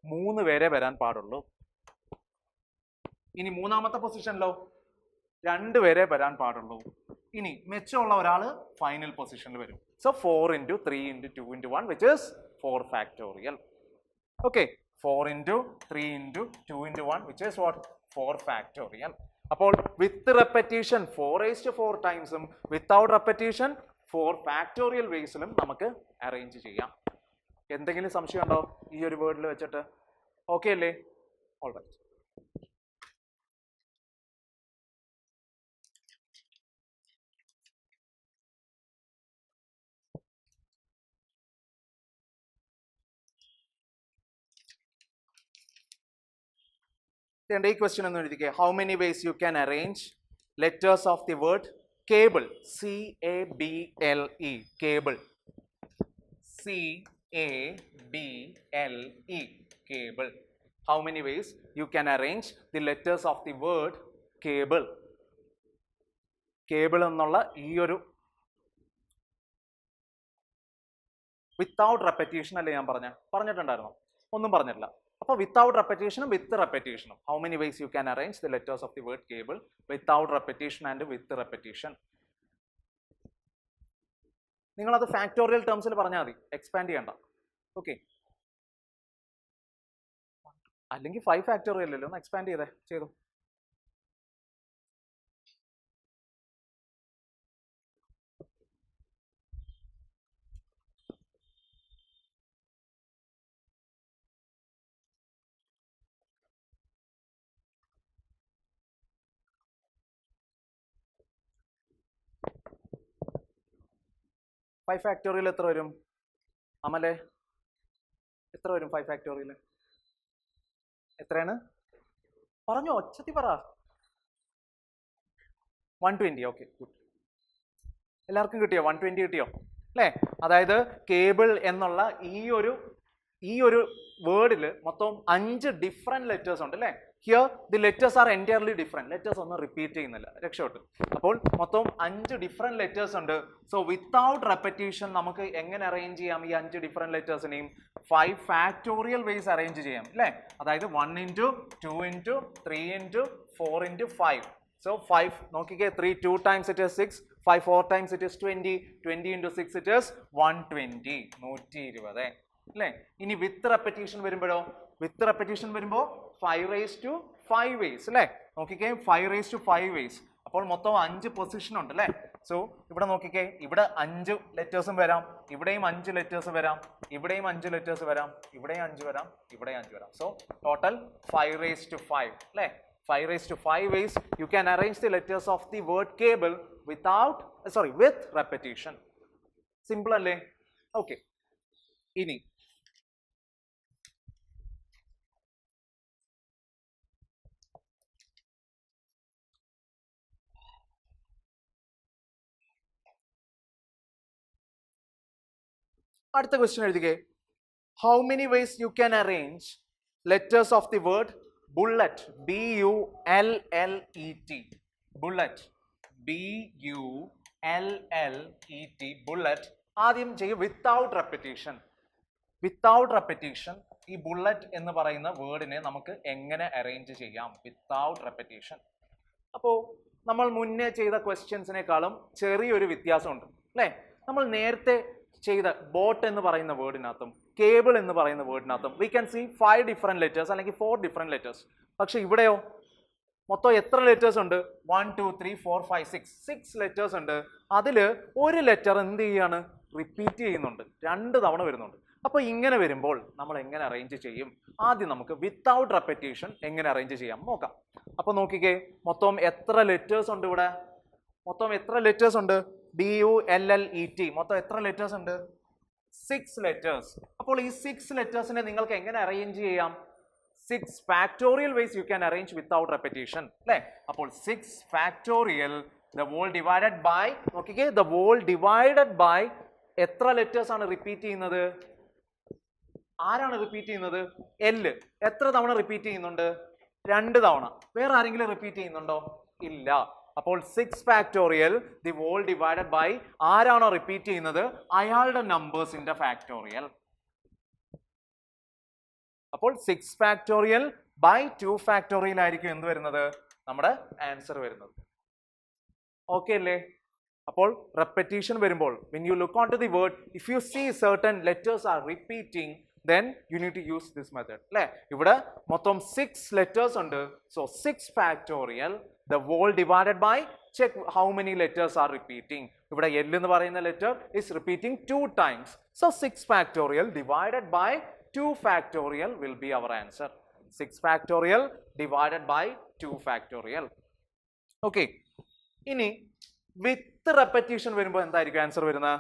3 പേരെ വരാൻ പാടുള്ളൂ. ഇനി മൂന്നാമത്തെ പൊസിഷനിലോ 2 പേരെ വരാൻ പാടുള്ളൂ. ഇനി മെച്ചമുള്ള ഒരാൾ ഫൈനൽ പൊസിഷനിൽ വരും. So 4 into 3 into 2 into 1 which is 4 factorial. Okay, 4 into 3 into 2 into 1 which is what? 4 factorial. അപ്പോൾ വിത്ത് റെപ്പറ്റീഷൻ 4⁴ ടൈംസും വിത്തൗട്ട് റെപ്പറ്റീഷൻ 4 ഫാക്ടോറിയൽ വേസിലും നമുക്ക് അറേഞ്ച് ചെയ്യാം. എന്തെങ്കിലും സംശയം ഉണ്ടോ ഈ ഒരു വേർഡിൽ വെച്ചിട്ട്? ഓക്കെ അല്ലേ? All right. ഈ ക്വസ്റ്റ്യൻ ഒന്ന് എഴുതിക്കേ. How many ways you can arrange letters of the word cable? CABLE, cable. CABLE, cable. How many ways you can arrange the letters of the word cable? Cable എന്നുള്ള ഈ ഒരു വിത്തൗട്ട് റെപ്പറ്റീഷൻ അല്ലേ ഞാൻ പറഞ്ഞിട്ടുണ്ടായിരുന്നോ? ഒന്നും പറഞ്ഞിട്ടില്ല. അപ്പോൾ വിത്തൗട്ട് റെപ്പറ്റീഷനും വിത്ത് റെപ്പറ്റീഷനും how many ways you can arrange the letters of the word cable without repetition and with repetition. നിങ്ങളത് ഫാക്ടോറിയൽ ടേംസിൽ പറഞ്ഞാൽ മതി, എക്സ്പാൻഡ് ചെയ്യണ്ട. ഓക്കെ, അല്ലെങ്കിൽ 5 ഫാക്ടോറിയൽ അല്ലേ, ഒന്ന് എക്സ്പാൻഡ് ചെയ്തു. ഫൈവ് ഫാക്ടോറിയൽ എത്ര വരും അമലേ? എത്ര വരും 5 ഫാക്ടോറിയൽ? എത്രയാണ് പറഞ്ഞോ, ഒച്ചത്തി പറ. 120. Okay, good. എല്ലാവർക്കും കിട്ടിയോ? 120 കിട്ടിയോ അല്ലേ? അതായത് കേബിൾ എന്നുള്ള ഈ ഒരു വേർഡിൽ മൊത്തം 5 ഡിഫറെന്റ് ലെറ്റേഴ്സ് ഉണ്ട് അല്ലേ? Here the letters R entirely different. Letters ഒന്നും റിപ്പീറ്റ് ചെയ്യുന്നില്ല, രക്ഷപ്പെട്ടു. അപ്പോൾ മൊത്തം 5 ഡിഫറെൻറ്റ് ലെറ്റേഴ്സ് ഉണ്ട്. സോ വിത്തൗട്ട് റെപ്പറ്റീഷൻ നമുക്ക് എങ്ങനെ അറേഞ്ച് ചെയ്യാം ഈ 5 ഡിഫറെൻറ്റ് ലെറ്റേഴ്സിനെയും? 5 ഫാക്ടോറിയൽ വേസ് അറേഞ്ച് ചെയ്യാം അല്ലേ? അതായത് 1 into 2 into 3 into 4 into 5. So 5 നോക്കിക്കേ, 3 2 times it is 6, 5 4 times it is 20, 20 into 6 it is 120, 120 അല്ലേ? ഇനി വിത്ത് റെപ്പറ്റീഷൻ വരുമ്പോഴോ? വിത്ത് റെപ്പറ്റീഷൻ വരുമ്പോൾ 5 raised to 5 ways അല്ലേ? നോക്കിക്കേ, 5 raised to 5 ways. അപ്പോൾ മൊത്തം 5 പൊസിഷൻ ഉണ്ട് അല്ലേ? സോ ഇവിടെ നോക്കിക്കേ, ഇവിടെ 5 ലെറ്റേഴ്സും വരാം, ഇവിടെയും 5 ലെറ്റേഴ്സ് വരാം, ഇവിടെയും 5 ലെറ്റേഴ്സ് വരാം, ഇവിടെയും 5 വരാം, ഇവിടെയും 5 വരാം. സോ ടോട്ടൽ 5 raised to 5 അല്ലേ? 5 raised to 5 ways you can arrange the letters of the word cable with repetition. Simple അല്ലേ? ഓക്കെ. ഇനി അടുത്ത question എഴുതുകയെ. How many ways you can arrange letters of the word bullet? B-U-L-L-E-T. Bullet. B-U-L-L-E-T. Bullet. ആദ്യം ചെയ്യും വിത്തൗട്ട് റെപ്പറ്റീഷൻ. വിത്തൗട്ട് റെപ്പറ്റീഷൻ ഈ ബുള്ളറ്റ് എന്ന് പറയുന്ന വേർഡിനെ നമുക്ക് എങ്ങനെ അറേഞ്ച് ചെയ്യാം വിത്തൗട്ട് റെപ്പറ്റീഷൻ? അപ്പോൾ നമ്മൾ മുന്നേ ചെയ്ത ക്വസ്റ്റ്യൻസിനേക്കാളും ചെറിയൊരു വ്യത്യാസമുണ്ട് അല്ലേ? നമ്മൾ നേരത്തെ ചെയ്ത ബോട്ട് എന്ന് പറയുന്ന വേർഡിനകത്തും കേബിൾ എന്ന് പറയുന്ന വേർഡിനകത്തും we can see 5 different letters അല്ലെങ്കിൽ 4 ഡിഫറെൻറ്റ് ലെറ്റേഴ്സ്. പക്ഷെ ഇവിടെയോ മൊത്തം എത്ര ലെറ്റേഴ്സ് ഉണ്ട്? 1 2 3 4 5 6 ലെറ്റേഴ്സ് ഉണ്ട്. അതിൽ ഒരു ലെറ്റർ എന്ത് ചെയ്യാണ്? റിപ്പീറ്റ് ചെയ്യുന്നുണ്ട്, 2 തവണ വരുന്നുണ്ട്. അപ്പോൾ ഇങ്ങനെ വരുമ്പോൾ നമ്മൾ എങ്ങനെ അറേഞ്ച് ചെയ്യും? ആദ്യം നമുക്ക് വിത്തൗട്ട് റെപ്പറ്റീഷൻ എങ്ങനെ അറേഞ്ച് ചെയ്യാം നോക്കാം. അപ്പോൾ നോക്കിക്കേ, മൊത്തം എത്ര ലെറ്റേഴ്സ് ഉണ്ട് ഇവിടെ? മൊത്തം എത്ര ലെറ്റേഴ്സ് ഉണ്ട്? B-U-L-L-E-T. മൊത്തം എത്ര ലെറ്റേഴ്സ് ഉണ്ട്? 6 ലെറ്റേഴ്സ്. അപ്പോൾ ഈ 6 ലെറ്റേഴ്സിനെ നിങ്ങൾക്ക് എങ്ങനെ അറേഞ്ച് ചെയ്യാം? 6 factorial ways you can arrange without repetition അല്ലേ? അപ്പോൾ 6 factorial, the whole divided by, നോക്കിക്കേ, the whole divided by എത്ര ലെറ്റേഴ്സ് ആണ് റിപ്പീറ്റ് ചെയ്യുന്നത്? ആരാണ് റിപ്പീറ്റ് ചെയ്യുന്നത്? L. എത്ര തവണ റിപ്പീറ്റ് ചെയ്യുന്നുണ്ട്? 2 തവണ. വേറെ ആരെങ്കിലും റിപ്പീറ്റ് ചെയ്യുന്നുണ്ടോ? ഇല്ല. അപ്പോൾ 6 factorial, the whole divided by ആരാണോ റിപ്പീറ്റ് ചെയ്യുന്നത് അയാളുടെ നമ്പേഴ്സിന്റെ ഫാക്ടോറിയൽ. അപ്പോൾ 6 factorial by 2 factorial ആയിരിക്കും എന്ത് വരുന്നത്? നമ്മുടെ ആൻസർ വരുന്നത്. ഓക്കെ അല്ലേ? അപ്പോൾ റെപ്പറ്റീഷൻ വരുമ്പോൾ when you look onto the word, if you see certain letters are repeating, then you need to use this method അല്ലേ? ഇവിടെ മൊത്തം 6 ലെറ്റേഴ്സ് ഉണ്ട്. So 6 factorial, the whole divided by, check how many letters are repeating. ഇവിടെ L എന്ന് പറയുന്ന letter is repeating 2 times. So 6 factorial divided by 2 factorial will be our answer. 6 factorial divided by 2 factorial. Okay. ഇനി വിത്ത് റെപ്പറ്റീഷൻ വരുമ്പോൾ എന്തായിരിക്കും ആൻസർ വരുന്നത്?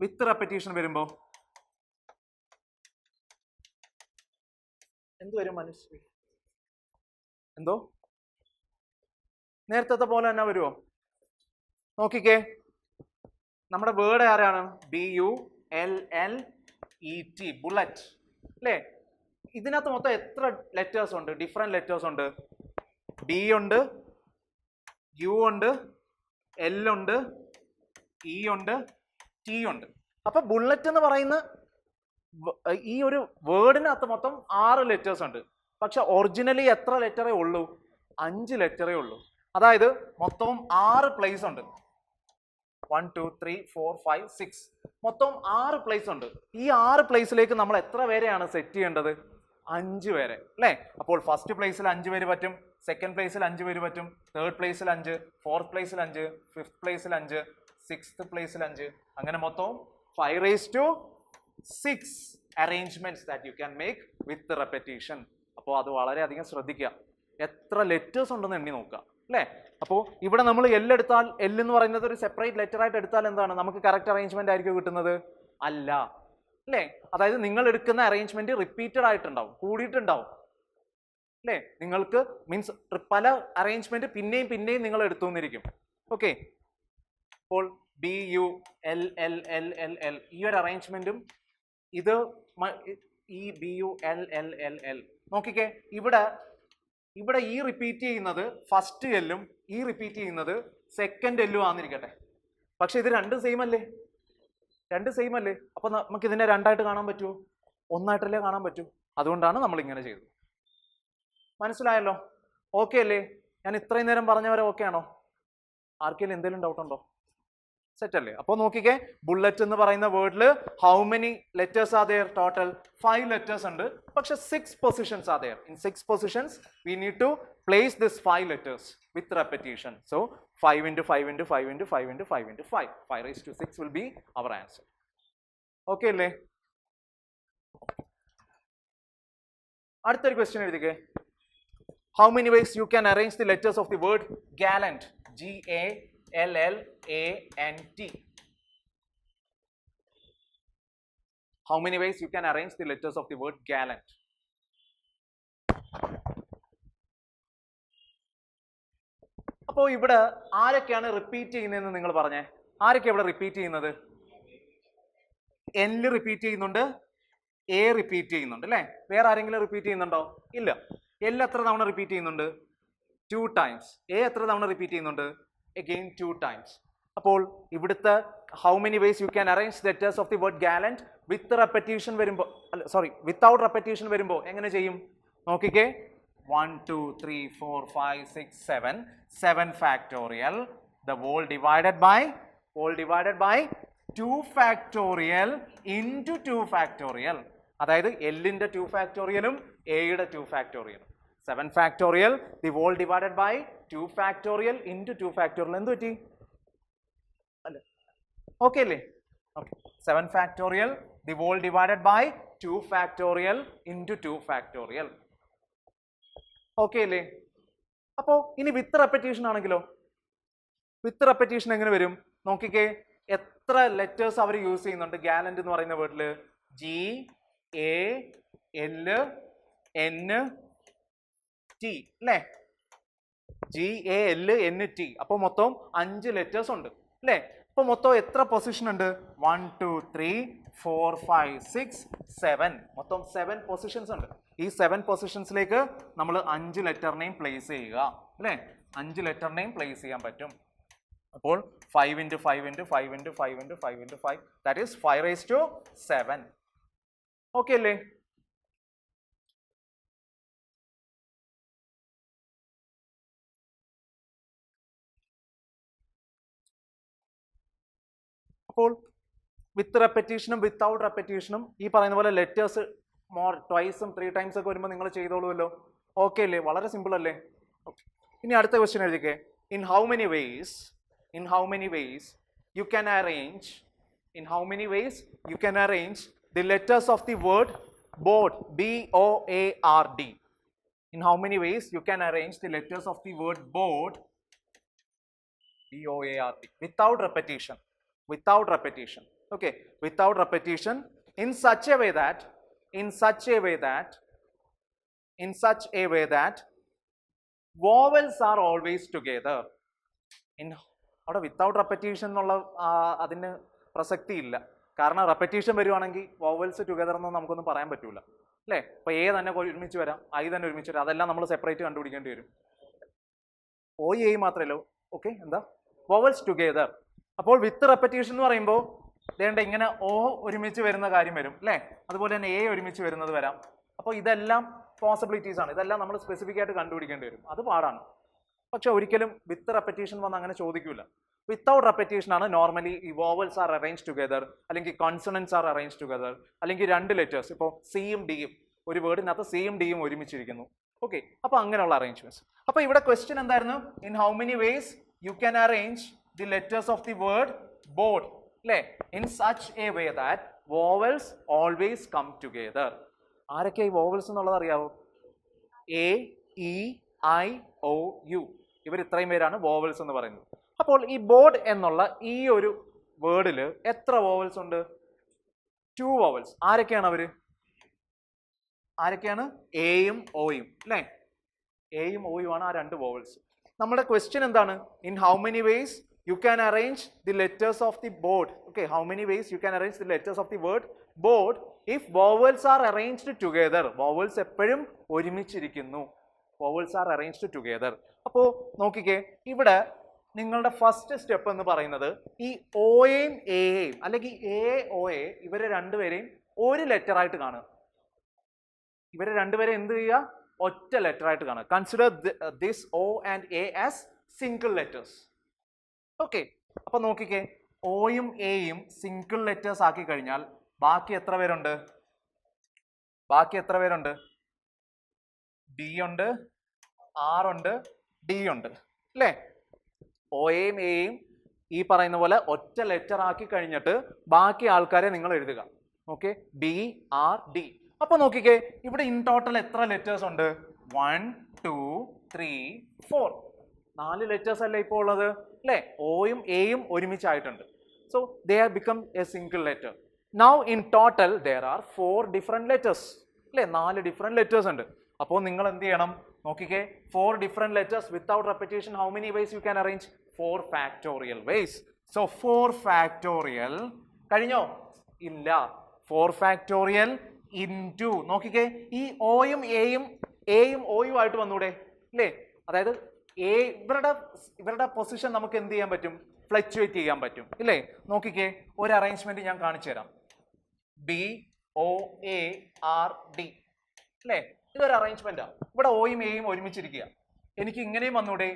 വിത്ത് റെപ്പറ്റീഷൻ വരുമ്പോൾ എന്ത് വരും മനസ്സിൽ? എന്തോ നേരത്തെ പോലെ തന്നെ വരുമോ? നോക്കിക്കേ, നമ്മുടെ വേർഡ് ആരാണ്? B-U-L-L-E-T, ബുള്ളറ്റ് അല്ലേ? ഇതിനകത്ത് മൊത്തം എത്ര ലെറ്റേഴ്സ് ഉണ്ട്? ഡിഫറെന്റ് ലെറ്റേഴ്സ് ഉണ്ട്. B ഉണ്ട്, U ഉണ്ട്, L ഉണ്ട്, E ഉണ്ട്, T ഉണ്ട്. അപ്പൊ ബുള്ളറ്റ് എന്ന് പറയുന്ന ഈ ഒരു വേർഡിനകത്ത് മൊത്തം 6 ലെറ്റേഴ്സ് ഉണ്ട്. പക്ഷെ ഒറിജിനലി എത്ര ലെറ്ററേ ഉള്ളൂ? 5 ലെറ്ററേ ഉള്ളൂ. അതായത് മൊത്തം 6 പ്ലേസ് ഉണ്ട്. 1 2 3 4 5 6 മൊത്തം 6 പ്ലേസ് ഉണ്ട്. ഈ 6 പ്ലേസിലേക്ക് നമ്മൾ എത്ര പേരെയാണ് സെറ്റ് ചെയ്യേണ്ടത്? 5 പേരെ അല്ലേ? അപ്പോൾ ഫസ്റ്റ് പ്ലേസിൽ 5 പേര് പറ്റും, സെക്കൻഡ് പ്ലേസിൽ 5 പേര് പറ്റും, തേർഡ് പ്ലേസിൽ 5, ഫോർത്ത് പ്ലേസിൽ 5, ഫിഫ്ത് പ്ലേസിൽ 5, സിക്സ്ത് പ്ലേസിൽ 5, അങ്ങനെ മൊത്തം 5 raised to 6 arrangements that you can make with the repetition. അപ്പോൾ അത് വളരെയധികം ശ്രദ്ധിക്കുക. എത്ര ലെറ്റേഴ്സ് ഉണ്ടെന്ന് എണ്ണി നോക്കുക അല്ലേ? അപ്പോൾ ഇവിടെ നമ്മൾ L എടുത്താൽ, L എന്ന് പറയുന്നത് ഒരു സെപ്പറേറ്റ് ലെറ്റർ ആയിട്ട് എടുത്താൽ എന്താണ് നമുക്ക് കറക്റ്റ് അറേഞ്ച്മെന്റ് ആയിരിക്കും കിട്ടുന്നത്? അല്ല അല്ലേ? അതായത് നിങ്ങൾ എടുക്കുന്ന അറേഞ്ച്മെന്റ് റിപ്പീറ്റഡ് ആയിട്ടുണ്ടാവും, കൂടിയിട്ടുണ്ടാവും അല്ലേ? നിങ്ങൾക്ക് മീൻസ് പല അറേഞ്ച്മെന്റ് പിന്നെയും പിന്നെയും നിങ്ങൾ എടുത്തു എന്നിരിക്കും. ഓക്കെ, അപ്പോൾ BULLLLL ഈ ഒരു അറേഞ്ച്മെന്റും ഇത് ഈ BULLLLL നോക്കിക്കേ, ഇവിടെ ഇവിടെ ഈ റിപ്പീറ്റ് ചെയ്യുന്നത് ഫസ്റ്റ് എല്ലും ഈ റിപ്പീറ്റ് ചെയ്യുന്നത് സെക്കൻഡ് എല്ലും ആന്നിരിക്കട്ടെ. പക്ഷെ ഇത് രണ്ടും സെയിം അല്ലേ? രണ്ട് സെയിം അല്ലേ? അപ്പൊ നമുക്ക് ഇതിനെ രണ്ടായിട്ട് കാണാൻ പറ്റുമോ? ഒന്നായിട്ടല്ലേ കാണാൻ പറ്റൂ. അതുകൊണ്ടാണ് നമ്മൾ ഇങ്ങനെ ചെയ്തത്. മനസ്സിലായല്ലോ? ഓക്കെ അല്ലേ? ഞാൻ ഇത്രയും നേരം പറഞ്ഞവരെ ഓക്കെ ആണോ? ആർക്കെങ്കിലും എന്തെങ്കിലും ഡൗട്ട് ഉണ്ടോ? സെറ്റ് അല്ലേ? അപ്പോൾ നോക്കിക്കേ, ബുള്ളറ്റ് എന്ന് പറയുന്ന വേർഡിൽ how many letters are there? Total 5 letters ഉണ്ട്. പക്ഷെ 6 positions are there. In 6 positions we need to place this 5 letters with repetition. So 5 into 5 into 5 into 5 into 5 into 5. 5 raised to 6 will be our answer. Okay അല്ലേ? അടുത്തൊരു question എഴുതിക്കേ. How many ways you can arrange the letters of the word gallant? G-A-L-L-A-N-T. How many ways you can arrange the letters of the word gallant? അപ്പോൾ ഇവിടെ ആരൊക്കെയാണ് റിപ്പീറ്റ് ചെയ്യുന്നതെന്ന് നിങ്ങൾ പറഞ്ഞേ. ആരൊക്കെ ഇവിടെ റിപ്പീറ്റ് ചെയ്യുന്നത്? N റിപ്പീറ്റ് ചെയ്യുന്നുണ്ട്, A റിപ്പീറ്റ് ചെയ്യുന്നുണ്ട് അല്ലേ? വേറെ ആരെങ്കിലും റിപ്പീറ്റ് ചെയ്യുന്നുണ്ടോ? ഇല്ല. L എത്ര തവണ റിപ്പീറ്റ് ചെയ്യുന്നുണ്ട്? 2 times. A എത്ര തവണ റിപ്പീറ്റ് ചെയ്യുന്നുണ്ട്? Again 2 times. അപ്പോൾ ഇവിടുത്തെ how many ways you can arrange letters of the word gallant with repetition വരുമ്പോൾ, without repetition വരുമ്പോൾ എങ്ങനെ ചെയ്യും? നോക്കിക്കേ, 1 2 3 4 5 6 7 7 factorial, the whole divided by 2 factorial into 2 factorial. അതായത് Lന്റെ 2 factorialഉം Aയുടെ 2 factorial. 7 factorial, the whole divided by 2 factorial into 2 factorial. എന്ത് പറ്റി? അല്ല, ഓക്കെ അല്ലേ? Okay. 7 factorial, the whole divided by 2 factorial into 2 factorial. Okay അല്ലേ? അപ്പോൾ ഇനി വിത്ത് റെപ്പറ്റീഷൻ ആണെങ്കിലോ? വിത്ത് റെപ്പറ്റീഷൻ എങ്ങനെ വരും? നോക്കിക്കേ, എത്ര ലെറ്റേഴ്സ് അവർ യൂസ് ചെയ്യുന്നുണ്ട് ഗാലന്റ് എന്ന് പറയുന്ന വേർഡിൽ? G-A-L-N-T അല്ലേ? G-A-L-N-T. അപ്പോൾ മൊത്തം 5 ലെറ്റേഴ്സ് ഉണ്ട് അല്ലേ? അപ്പോൾ മൊത്തം എത്ര പൊസിഷൻ ഉണ്ട്? 1 2 3 4 5 6 7. മൊത്തം 7 പൊസിഷൻസ് ഉണ്ട്. ഈ 7 പൊസിഷൻസിലേക്ക് നമ്മൾ 5 ലെറ്ററിനെയും പ്ലേസ് ചെയ്യുക അല്ലേ? 5 ലെറ്ററിനെയും പ്ലേസ് ചെയ്യാൻ പറ്റും. അപ്പോൾ 5 into 5 into 5 into 5 into 5 into 5, that is 5 raised to 7. Okay അല്ലേ? അപ്പോൾ വിത്ത് റെപ്പറ്റീഷനും വിത്തൗട്ട് റെപ്പറ്റീഷനും ഈ പറയുന്ന പോലെ ലെറ്റേഴ്സ് ട്വൈസും 3 times ഒക്കെ വരുമ്പോൾ നിങ്ങൾ ചെയ്തോളൂല്ലോ. ഓക്കെ അല്ലേ? വളരെ സിമ്പിൾ അല്ലേ? ഇനി അടുത്ത ക്വസ്റ്റ്യൻ എഴുതിക്കേ. In how many ways you can arrange the letters of the word board? B-O-A-R-D. In how many ways you can arrange the letters of the word board? B-O-A-R-D. Without repetition. Okay, without repetition, in such a way that vowels are always together. അവിടെ വിത്തൗട്ട് റെപ്പറ്റീഷൻ എന്നുള്ള അതിന് പ്രസക്തി ഇല്ല. കാരണം റെപ്പറ്റീഷൻ വരുവാണെങ്കിൽ വോവൽസ് ടുഗദർ എന്ന് നമുക്കൊന്നും പറയാൻ പറ്റൂല അല്ലേ? അപ്പോൾ എ തന്നെ ഒരുമിച്ച് വരാം, ഐ തന്നെ ഒരുമിച്ച് വരാം, അതെല്ലാം നമ്മൾ സെപ്പറേറ്റ് കണ്ടുപിടിക്കേണ്ടി വരും. ഓ എ മാത്രമല്ലോ. ഓക്കെ, എന്താ വോവൽസ് ടുഗദർ. അപ്പോൾ വിത്ത് റെപ്പറ്റീഷൻ എന്ന് പറയുമ്പോൾ വേണ്ട ഇങ്ങനെ ഓ ഒരുമിച്ച് വരുന്ന കാര്യം വരും അല്ലേ? അതുപോലെ തന്നെ എ ഒരുമിച്ച് വരുന്നത് വരാം. അപ്പോൾ ഇതെല്ലാം പോസിബിലിറ്റീസ് ആണ്. ഇതെല്ലാം നമ്മൾ സ്പെസിഫിക് ആയിട്ട് കണ്ടുപിടിക്കേണ്ടി വരും. അത് പാടാണ്. പക്ഷെ ഒരിക്കലും വിത്ത് റെപ്പറ്റീഷൻ വന്ന് അങ്ങനെ ചോദിക്കൂല. വിത്തൗട്ട് റെപ്പറ്റീഷൻ ആണ് നോർമലി ഈ വോവൽസ് ആർ അറേഞ്ച് ടുഗദർ, അല്ലെങ്കിൽ കോൺസണൻസ് ആർ അറേഞ്ച് ടുഗദർ, അല്ലെങ്കിൽ 2 ലെറ്റേഴ്സ് ഇപ്പോൾ സിയും ഡിയും ഒരു വേർഡിനകത്ത് സിയും ഡിയും ഒരുമിച്ചിരിക്കുന്നു. ഓക്കെ, അപ്പോൾ അങ്ങനെയുള്ള അറേഞ്ച്മെന്റ്സ്. അപ്പോൾ ഇവിടെ ക്വസ്റ്റ്യൻ എന്തായിരുന്നു? In how many ways you can arrange the letters of the word board അല്ലേ? In such a way that vowels always come together. ആരൊക്കെ ഈ വോവൽസ് എന്നുള്ളത് അറിയാവോ? A, E, I, O, U. ഇവർ ഇത്രയും പേരാണ് വോവൽസ് എന്ന് പറയുന്നത്. അപ്പോൾ ഈ ബോർഡ് എന്നുള്ള ഈ ഒരു വേർഡിൽ എത്ര വോവൽസ് ഉണ്ട്? 2 വോവൽസ്. ആരൊക്കെയാണ് അവര്? എയും ഓയും അല്ലേ? എയും ഓയും ആണ് ആ 2 വോവൽസ്. നമ്മുടെ ക്വസ്റ്റ്യൻ എന്താണ്? In how many vase you can arrange the letters of the board. Okay, how many ways you can arrange the letters of the word board if vowels are arranged together? Vowels എപ്പോഴും ഒരുമിച്ചിരിക്കുന്നു. Vowels are arranged together. അപ്പോൾ നോക്കിക്കേ, ഇവിടെ നിങ്ങളുടെ ഫസ്റ്റ് സ്റ്റെപ്പ് എന്ന് പറയുന്നത് ഈ ഓയെയും എയെയും അല്ലെങ്കിൽ എ ഒയെ ഇവരെ രണ്ടുപേരെയും ഒരു ലെറ്റർ ആയിട്ട് കാണുക. ഇവരെ രണ്ടുപേരെ എന്ത് ചെയ്യുക? ഒറ്റ ലെറ്റർ ആയിട്ട് കാണുക. Consider this O and A as single letters. Okay, അപ്പൊ നോക്കിക്കേ, ഓയും എയും സിംഗിൾ ലെറ്റേഴ്സ് ആക്കി കഴിഞ്ഞാൽ ബാക്കി എത്ര പേരുണ്ട്? ബി ഉണ്ട്, ആർ ഉണ്ട്, ഡി ഉണ്ട് അല്ലേ? ഓയെയും എയും ഈ പറയുന്ന പോലെ ഒറ്റ ലെറ്റർ ആക്കി കഴിഞ്ഞിട്ട് ബാക്കി ആൾക്കാരെ നിങ്ങൾ എഴുതുക. Okay, B R D. അപ്പൊ നോക്കിക്കേ, ഇവിടെ ഇൻ ടോട്ടൽ എത്ര ലെറ്റേഴ്സ് ഉണ്ട്? 1 2 3 4. 4 ലെറ്റേഴ്സ് അല്ലേ ഇപ്പോൾ ഉള്ളത് അല്ലേ? ഓയും എയും ഒരുമിച്ചായിട്ടുണ്ട്. So they are become a single letter. Now in total there are 4 different letters അല്ലേ? 4 ഡിഫറെന്റ് ലെറ്റേഴ്സ് ഉണ്ട്. അപ്പോൾ നിങ്ങൾ എന്ത് ചെയ്യണം? നോക്കിക്കേ, 4 different letters without repetition how many ways you can arrange? 4 factorial ways. So 4 factorial കഴിഞ്ഞോ? ഇല്ല. 4 ഫാക്ടോറിയൽ ഇൻറ്റു നോക്കിക്കേ, ഈ ഓയും എയും ഓയും ആയിട്ട് വന്നൂടെ അല്ലേ? അതായത് ഇവരുടെ പൊസിഷൻ നമുക്ക് എന്ത് ചെയ്യാൻ പറ്റും? ഫ്ലക്ച്വേറ്റ് ചെയ്യാൻ പറ്റും ഇല്ലേ? നോക്കിക്കേ, ഒരു അറേഞ്ച്മെന്റ് ഞാൻ കാണിച്ചു തരാം. B O A R D അല്ലേ? ഇതൊരു അറേഞ്ച്മെന്റാ. ഇവിടെ ഓയും എയും ഒരുമിച്ചിരിക്കുക. എനിക്ക് ഇങ്ങനെയും വന്നൂടെ?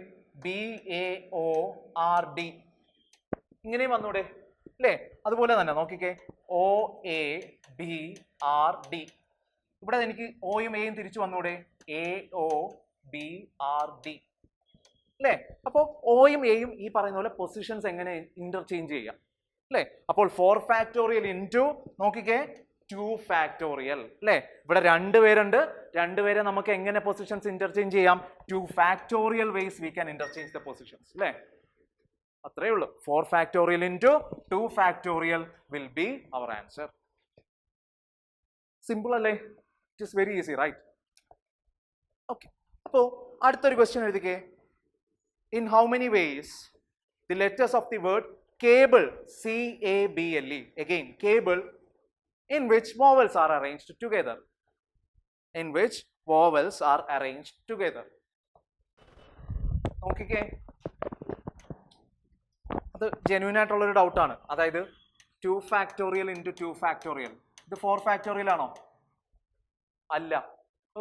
B A O R D ഇങ്ങനെയും വന്നൂടെ അല്ലേ? അതുപോലെ തന്നെ നോക്കിക്കേ, O A B R D. ഇവിടെ എനിക്ക് ഓയും എയും തിരിച്ചു വന്നൂടെ? A O B R D അല്ലേ? അപ്പോൾ ഓയും എയും ഈ പറയുന്ന പോലെ പൊസിഷൻസ് എങ്ങനെ ഇന്റർചേഞ്ച് ചെയ്യാം അല്ലേ? അപ്പോൾ 4 ഫാക്ടോറിയൽ ഇൻറ്റു നോക്കിക്കേ 2 ഫാക്ടോറിയൽ അല്ലേ? ഇവിടെ 2 പേരുണ്ട്. 2 പേരെ നമുക്ക് എങ്ങനെ പൊസിഷൻസ് ഇന്റർചേഞ്ച് ചെയ്യാം? 2 factorial ways we can interchange the positions അല്ലേ? അത്രേ ഉള്ളൂ. 4 factorial into 2 factorial will be our answer. Simple അല്ലേ? It is very easy, right? Okay, അപ്പോൾ അടുത്തൊരു ക്വസ്റ്റ്യൻ എഴുതിക്കേ. In how many ways the letters of the word cable, C-A-B-L-E, again cable, in which vowels are arranged together? In which vowels are arranged together? നോക്കിക്കേ, അത് ജെന്യൂൻ ആയിട്ടുള്ളൊരു ഡൗട്ടാണ്. അതായത് 2 ഫാക്ടോറിയൽ ഇൻറ്റു 2 ഫാക്ടോറിയൽ, ഇത് 4 ഫാക്ടോറിയൽ ആണോ? അല്ല.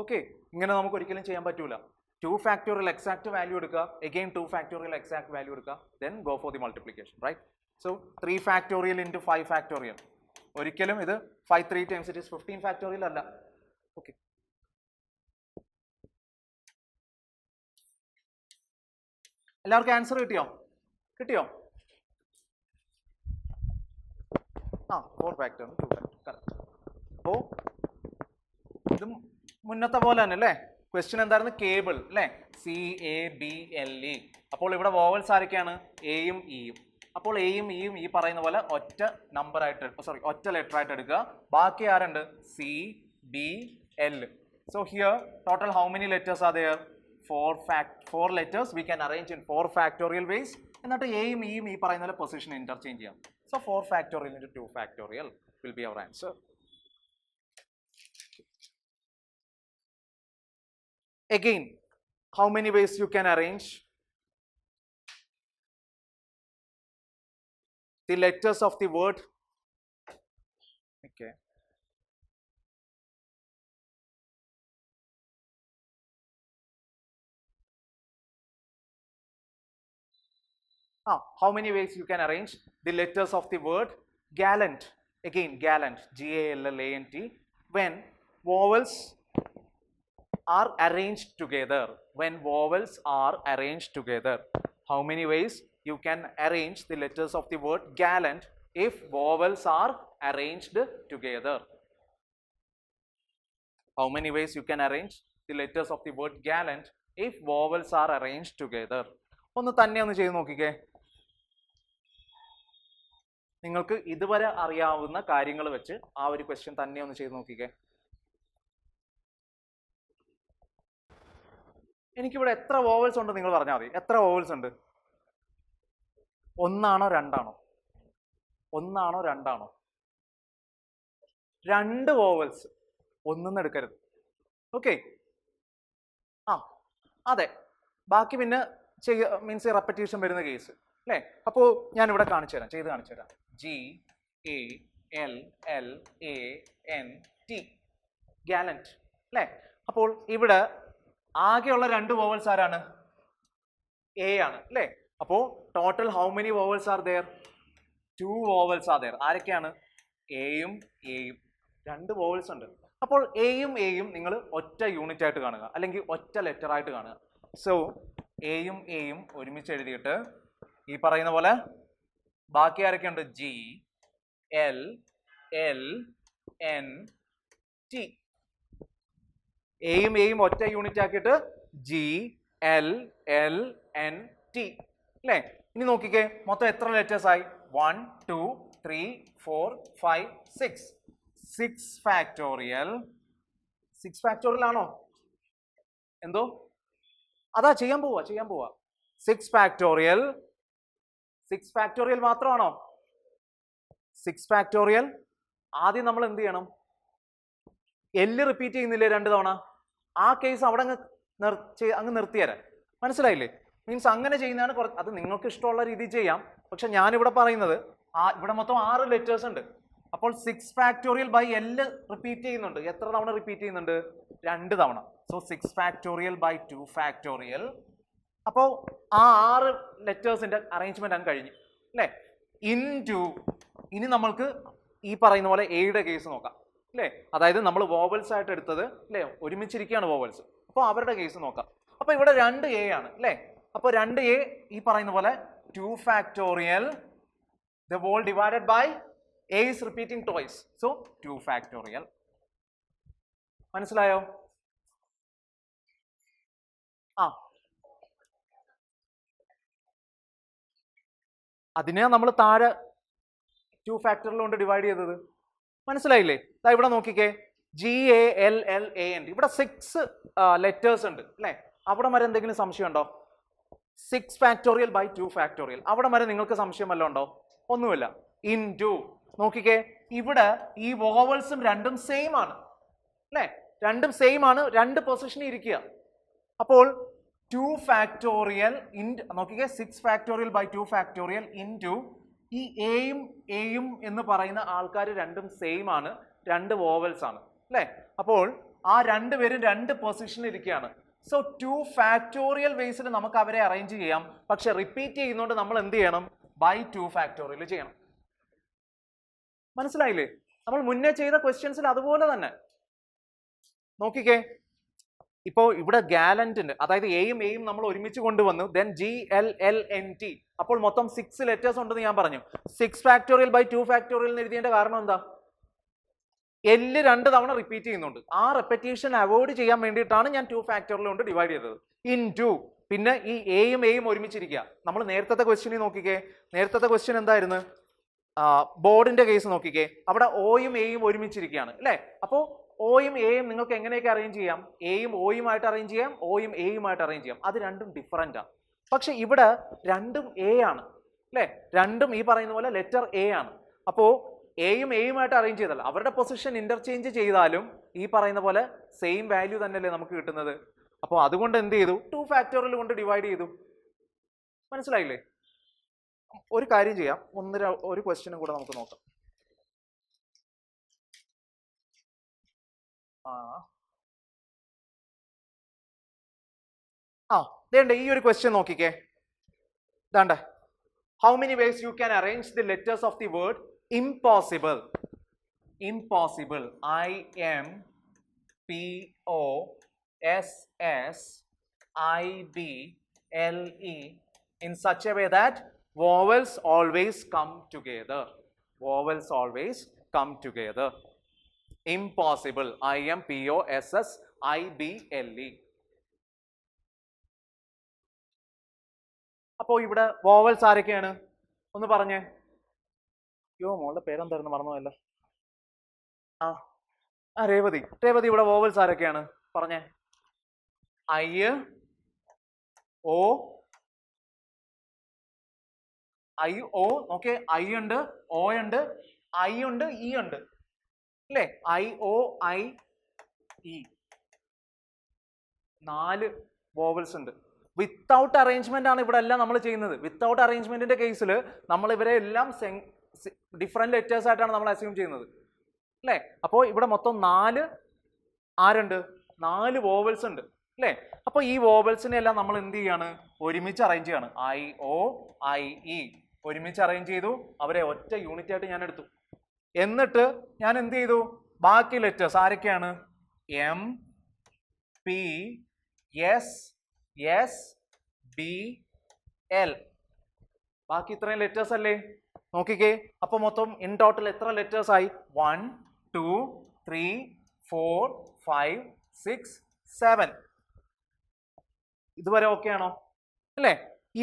ഓക്കെ, ഇങ്ങനെ നമുക്ക് ഒരിക്കലും ചെയ്യാൻ പറ്റൂല. 2 ഫാക്ടോറിയൽ എക്സാക്ട് വാല്യൂ എടുക്കുക, again 2 ഫാക്ടോറിയൽ എക്സാക്ട് വാല്യൂ എടുക്കുക, then go for the multiplication, right? So 3 factorial into 5 factorial, ഒരിക്കലും ഇത് 5 3 times it is 15 ഫാക്ടോറിയൽ അല്ല. ഓക്കെ, എല്ലാവർക്കും ആൻസർ കിട്ടിയോ? ആ, 4 ഫാക്ടോറിയൽ 2 ഫാക്ടോറിയൽ, കറക്റ്റ്. അപ്പോൾ ഇതും മുന്നത്തെ പോലെ തന്നെ അല്ലേ? ക്വസ്റ്റ്യൻ എന്തായിരുന്നു? കേബിൾ അല്ലേ? CABLE. അപ്പോൾ ഇവിടെ വോവൽസ് ആരൊക്കെയാണ്? എയും ഇയും. അപ്പോൾ എയും ഇയും ഈ പറയുന്ന പോലെ ഒറ്റ നമ്പർ ആയിട്ട്, ഒറ്റ ലെറ്റർ ആയിട്ട് എടുക്കുക. ബാക്കി ആരുണ്ട്? CBL. So here total how many letters are there? 4 letters we can arrange in 4 factorial ways. എന്നിട്ട് എയും ഇയും ഈ പറയുന്ന പോലെ പൊസിഷൻ ഇന്റർചേഞ്ച് ചെയ്യാം. So 4 factorial into 2 factorial will be our answer. Again, how many ways you can arrange the letters of the word? Okay. How many ways you can arrange the letters of the word gallant? Again, gallant, G-A-L-L-A-N-T, when vowels are arranged together. When vowels are arranged together, how many ways you can arrange the letters of the word gallant if vowels are arranged together? How many ways you can arrange the letters of the word gallant if vowels are arranged together? ഒന്ന് ചെയ്ത് നോക്കിക്കേ. നിങ്ങൾക്ക് ഇതുവരെ അറിയാവുന്ന കാര്യങ്ങൾ വെച്ച് ആ ഒരു ക്വസ്റ്റ്യൻ തന്നെ ഒന്ന് ചെയ്ത് നോക്കിക്കേ. എനിക്കിവിടെ എത്ര വോവൽസ് ഉണ്ട് നിങ്ങൾ പറഞ്ഞാൽ മതി. എത്ര വോവൽസ് ഉണ്ട്? ഒന്നാണോ രണ്ടാണോ? ഒന്നാണോ രണ്ടാണോ? രണ്ട് വോവൽസ്, ഒന്നും എടുക്കരുത്. ഓക്കെ, ആ അതെ, ബാക്കി പിന്നെ മീൻസ് റെപ്പറ്റീഷൻ വരുന്ന കേസ് അല്ലേ. അപ്പോൾ ഞാൻ ഇവിടെ കാണിച്ചു തരാം, ചെയ്ത് കാണിച്ചു തരാം. GALLANT, ഗാലന്റ് അല്ലേ. അപ്പോൾ ഇവിടെ ആകെയുള്ള രണ്ട് വോവൽസ് ആരാണ്? എ ആണ് അല്ലേ. അപ്പോൾ total how many vowels are there? 2 vowels are there. ആരൊക്കെയാണ്? എയും എയും, രണ്ട് വോവൽസ് ഉണ്ട്. അപ്പോൾ എയും എയും നിങ്ങൾ ഒറ്റ യൂണിറ്റ് ആയിട്ട് കാണുക, അല്ലെങ്കിൽ ഒറ്റ ലെറ്റർ ആയിട്ട് കാണുക. സോ എയും എയും ഒരുമിച്ച് എഴുതിയിട്ട് ഈ പറയുന്ന പോലെ ബാക്കി ആരൊക്കെയുണ്ട്? GLLNT. എയും എയും ഒറ്റ യൂണിറ്റ് ആക്കിയിട്ട് GLLNT അല്ലേ. ഇനി നോക്കിക്കേ, മൊത്തം എത്ര ലെറ്റേഴ്സ് ആയി? 1 2 3 4 5 6. 6 ഫാക്ടോറിയൽ. 6 ഫാക്ടോറിയൽ ആണോ? എന്തോ? അതാ ചെയ്യാൻ പോവാ. 6 ഫാക്ടോറിയൽ. 6 ഫാക്ടോറിയൽ മാത്രമാണോ? 6 ഫാക്ടോറിയൽ. ആദ്യം നമ്മൾ എന്ത് ചെയ്യണം? എല്ല് റിപ്പീറ്റ് ചെയ്യുന്നില്ലേ 2 തവണ? ആ കേസ് അവിടെ അങ്ങ് നിർത്തിയരാൻ. മനസ്സിലായില്ലേ? മീൻസ് അങ്ങനെ ചെയ്യുന്നതാണ് കുറച്ച്, അത് നിങ്ങൾക്ക് ഇഷ്ടമുള്ള രീതിയിൽ ചെയ്യാം. പക്ഷെ ഞാനിവിടെ പറയുന്നത് ഇവിടെ മൊത്തം 6 ലെറ്റേഴ്സ് ഉണ്ട്. അപ്പോൾ 6 ഫാക്ടോറിയൽ ബൈ എല്ല് റിപ്പീറ്റ് ചെയ്യുന്നുണ്ട്. എത്ര തവണ റിപ്പീറ്റ് ചെയ്യുന്നുണ്ട്? 2 തവണ. So 6 factorial by 2 factorial. അപ്പോൾ ആ 6 ലെറ്റേഴ്സിന്റെ അറേഞ്ച്മെന്റ് അങ്ങ് കഴിഞ്ഞു അല്ലേ. ഇനി നമ്മൾക്ക് ഈ പറയുന്ന പോലെ എയുടെ കേസ് നോക്കാം അല്ലേ. അതായത് നമ്മൾ വോവൽസ് ആയിട്ട് എടുത്തത് അല്ലേ, ഒരുമിച്ചിരിക്കുകയാണ് വോവൽസ്. അപ്പോൾ അവരുടെ കേസ് നോക്കാം. അപ്പോൾ ഇവിടെ 2A ആണ് അല്ലേ. അപ്പോൾ 2A ഈ പറയുന്ന പോലെ 2 factorial, the whole divided by A is repeating twice, so 2 factorial. മനസ്സിലായോ? അതിനെ നമ്മൾ താഴെ 2 ഫാക്ടറിൽ കൊണ്ട് ഡിവൈഡ് ചെയ്തത്. മനസ്സിലായില്ലേ? ഇവിടെ നോക്കിക്കേ, GALLANT. ഇവിടെ 6 ലെറ്റേഴ്സ് ഉണ്ട് അല്ലേ. അവിടെ വരെ എന്തെങ്കിലും സംശയം ഉണ്ടോ? 6 ഫാക്ടോറിയൽ ബൈ 2 ഫാക്ടോറിയൽ, അവിടെ വരെ നിങ്ങൾക്ക് സംശയം വല്ലതും ഉണ്ടോ? ഒന്നുമില്ല. ഇൻടു നോക്കിക്കേ, ഇവിടെ ഈ വോവൽസും രണ്ടും സെയിം ആണ് അല്ലേ. രണ്ടും സെയിം ആണ്, 2 പൊസിഷനിൽ ഇരിക്കുക. അപ്പോൾ 2 ഫാക്ടോറിയൽ നോക്കിക്കേ, 6 ഫാക്ടോറിയൽ ബൈ 2 ഫാക്ടോറിയൽ ഇൻടു ഈ എയും എന്ന് പറയുന്ന ആൾക്കാർ രണ്ടും സെയിം ആണ്, 2 വോവൽസ് ആണ് അല്ലേ. അപ്പോൾ ആ രണ്ടുപേരും 2 പൊസിഷനിൽ ഇരിക്കുകയാണ്. സോ 2 ഫാക്ടോറിയൽ ബേസിൽ നമുക്ക് അവരെ അറേഞ്ച് ചെയ്യാം. പക്ഷെ റിപ്പീറ്റ് ചെയ്യുന്നതുകൊണ്ട് നമ്മൾ എന്ത് ചെയ്യണം? ബൈ 2 ഫാക്ടോറിയൽ ചെയ്യണം. മനസ്സിലായില്ലേ? നമ്മൾ മുന്നേ ചെയ്ത ക്വസ്റ്റ്യൻസിൽ അതുപോലെ തന്നെ നോക്കിക്കേ. ഇപ്പോ ഇവിടെ ഗാലന്റിന്റെ, അതായത് എയും എയും നമ്മൾ ഒരുമിച്ച് കൊണ്ടുവന്നു, ദെൻ GLLNT. അപ്പോൾ മൊത്തം 6 ലെറ്റേഴ്സ് ഉണ്ടെന്ന് ഞാൻ പറഞ്ഞു. 6 ഫാക്ടോറിയൽ ബൈ 2 ഫാക്ടോറിയൽ എന്ന് എഴുതിയതിന്റെ കാരണം എന്താ? എല്ല് 2 തവണ റിപ്പീറ്റ് ചെയ്യുന്നുണ്ട്. ആ റെപ്പറ്റീഷൻ അവോയ്ഡ് ചെയ്യാൻ വേണ്ടിയിട്ടാണ് ഞാൻ 2 ഫാക്ടോറിയൽ കൊണ്ട് ഡിവൈഡ് ചെയ്തത്. ഇൻടു പിന്നെ ഈ എയും എയും ഒരുമിച്ചിരിക്കുക. നമ്മൾ നേരത്തെ ക്വസ്റ്റ്യനിൽ നോക്കിക്കേ, നേരത്തെ ക്വസ്റ്റ്യൻ എന്തായിരുന്നു? ബോർഡിന്റെ കേസ് നോക്കിക്കേ, അവിടെ ഓയും എയും ഒരുമിച്ചിരിക്കുകയാണ് അല്ലേ. അപ്പോൾ ഓയും എയും നിങ്ങൾക്ക് എങ്ങനെയൊക്കെ അറേഞ്ച് ചെയ്യാം? എയും ഓയുമായിട്ട് അറേഞ്ച് ചെയ്യാം, ഓയും എയുമായിട്ട് അറേഞ്ച് ചെയ്യാം. അത് രണ്ടും ഡിഫറൻ്റ് ആണ്. പക്ഷെ ഇവിടെ രണ്ടും എ ആണ് അല്ലേ. രണ്ടും ഈ പറയുന്ന പോലെ ലെറ്റർ എ ആണ്. അപ്പോൾ എയും എയുമായിട്ട് അറേഞ്ച് ചെയ്താൽ അവരുടെ പൊസിഷൻ ഇന്റർചേഞ്ച് ചെയ്താലും ഈ പറയുന്ന പോലെ സെയിം വാല്യൂ തന്നെയല്ലേ നമുക്ക് കിട്ടുന്നത്. അപ്പോൾ അതുകൊണ്ട് എന്ത് ചെയ്തു? 2 ഫാക്ടോറിയൽ കൊണ്ട് ഡിവൈഡ് ചെയ്തു. മനസ്സിലായില്ലേ? ഒരു കാര്യം ചെയ്യാം, ഒരു ക്വസ്റ്റ്യനും കൂടെ നമുക്ക് നോക്കാം. ദേണ്ട ഈ ഒരു ക്വസ്റ്റ്യൻ നോക്കിക്കേ. ദാണ്ട, how many ways you can arrange the letters of the word impossible? Impossible, IMPOSSIBLE, in such a way that vowels always come together. Vowels always come together. Impossible, IMPOSSIBLE. അപ്പോൾ ഇവിടെ വോവൽസ് ആരൊക്കെയാണ് ഒന്ന് പറഞ്ഞേ. മോളുടെ പേരെന്തായിരുന്നു, മറന്നുപോയല്ലോ. രേവതി. രേവതി, ഇവിടെ വോവൽസ് ആരൊക്കെയാണ് പറഞ്ഞേ? I, O, I O okay, I ഉണ്ട്, ഒ ഉണ്ട്, ഐ ഉണ്ട്, ഇ ഉണ്ട് അല്ലേ? I O I E 4 vowels ഉണ്ട്. വിത്തൗട്ട് അറേഞ്ച്മെന്റ് ആണ് ഇവിടെ എല്ലാം നമ്മൾ ചെയ്യുന്നത്. വിത്തൗട്ട് അറേഞ്ച്മെന്റിന്റെ കേസിൽ നമ്മൾ ഇവരെ എല്ലാം ഡിഫറെന്റ് ലെറ്റേഴ്സ് ആയിട്ടാണ് നമ്മൾ അസ്യൂം ചെയ്യുന്നത് അല്ലേ? അപ്പോൾ ഇവിടെ മൊത്തം 4 ആരുണ്ട്? 4 വോവൽസ് ഉണ്ട് അല്ലേ? അപ്പോൾ ഈ വോവൽസിനെ എല്ലാം നമ്മൾ എന്ത് ചെയ്യാണ്? ഒരുമിച്ച് അറേഞ്ച് ചെയ്യാണ്. ഐ ഒ ഐ ഇ ഒരുമിച്ച് അറേഞ്ച് ചെയ്തു, അവരെ ഒറ്റ യൂണിറ്റ് ആയിട്ട് ഞാൻ എടുത്തു. എന്നിട്ട് ഞാൻ എന്ത് ചെയ്തു? ബാക്കി ലെറ്റേഴ്സ് ആരൊക്കെയാണ്? M, P, S, S, B, L, ബാക്കി ഇത്രയും ലെറ്റേഴ്സ് അല്ലേ? നോക്കിക്കേ, അപ്പൊ മൊത്തം ഇൻ ടോട്ടൽ എത്ര ലെറ്റേഴ്സ് ആയി? 1 2 3 4 5 6 7. ഇതുവരെ ഓക്കെ ആണോ അല്ലേ?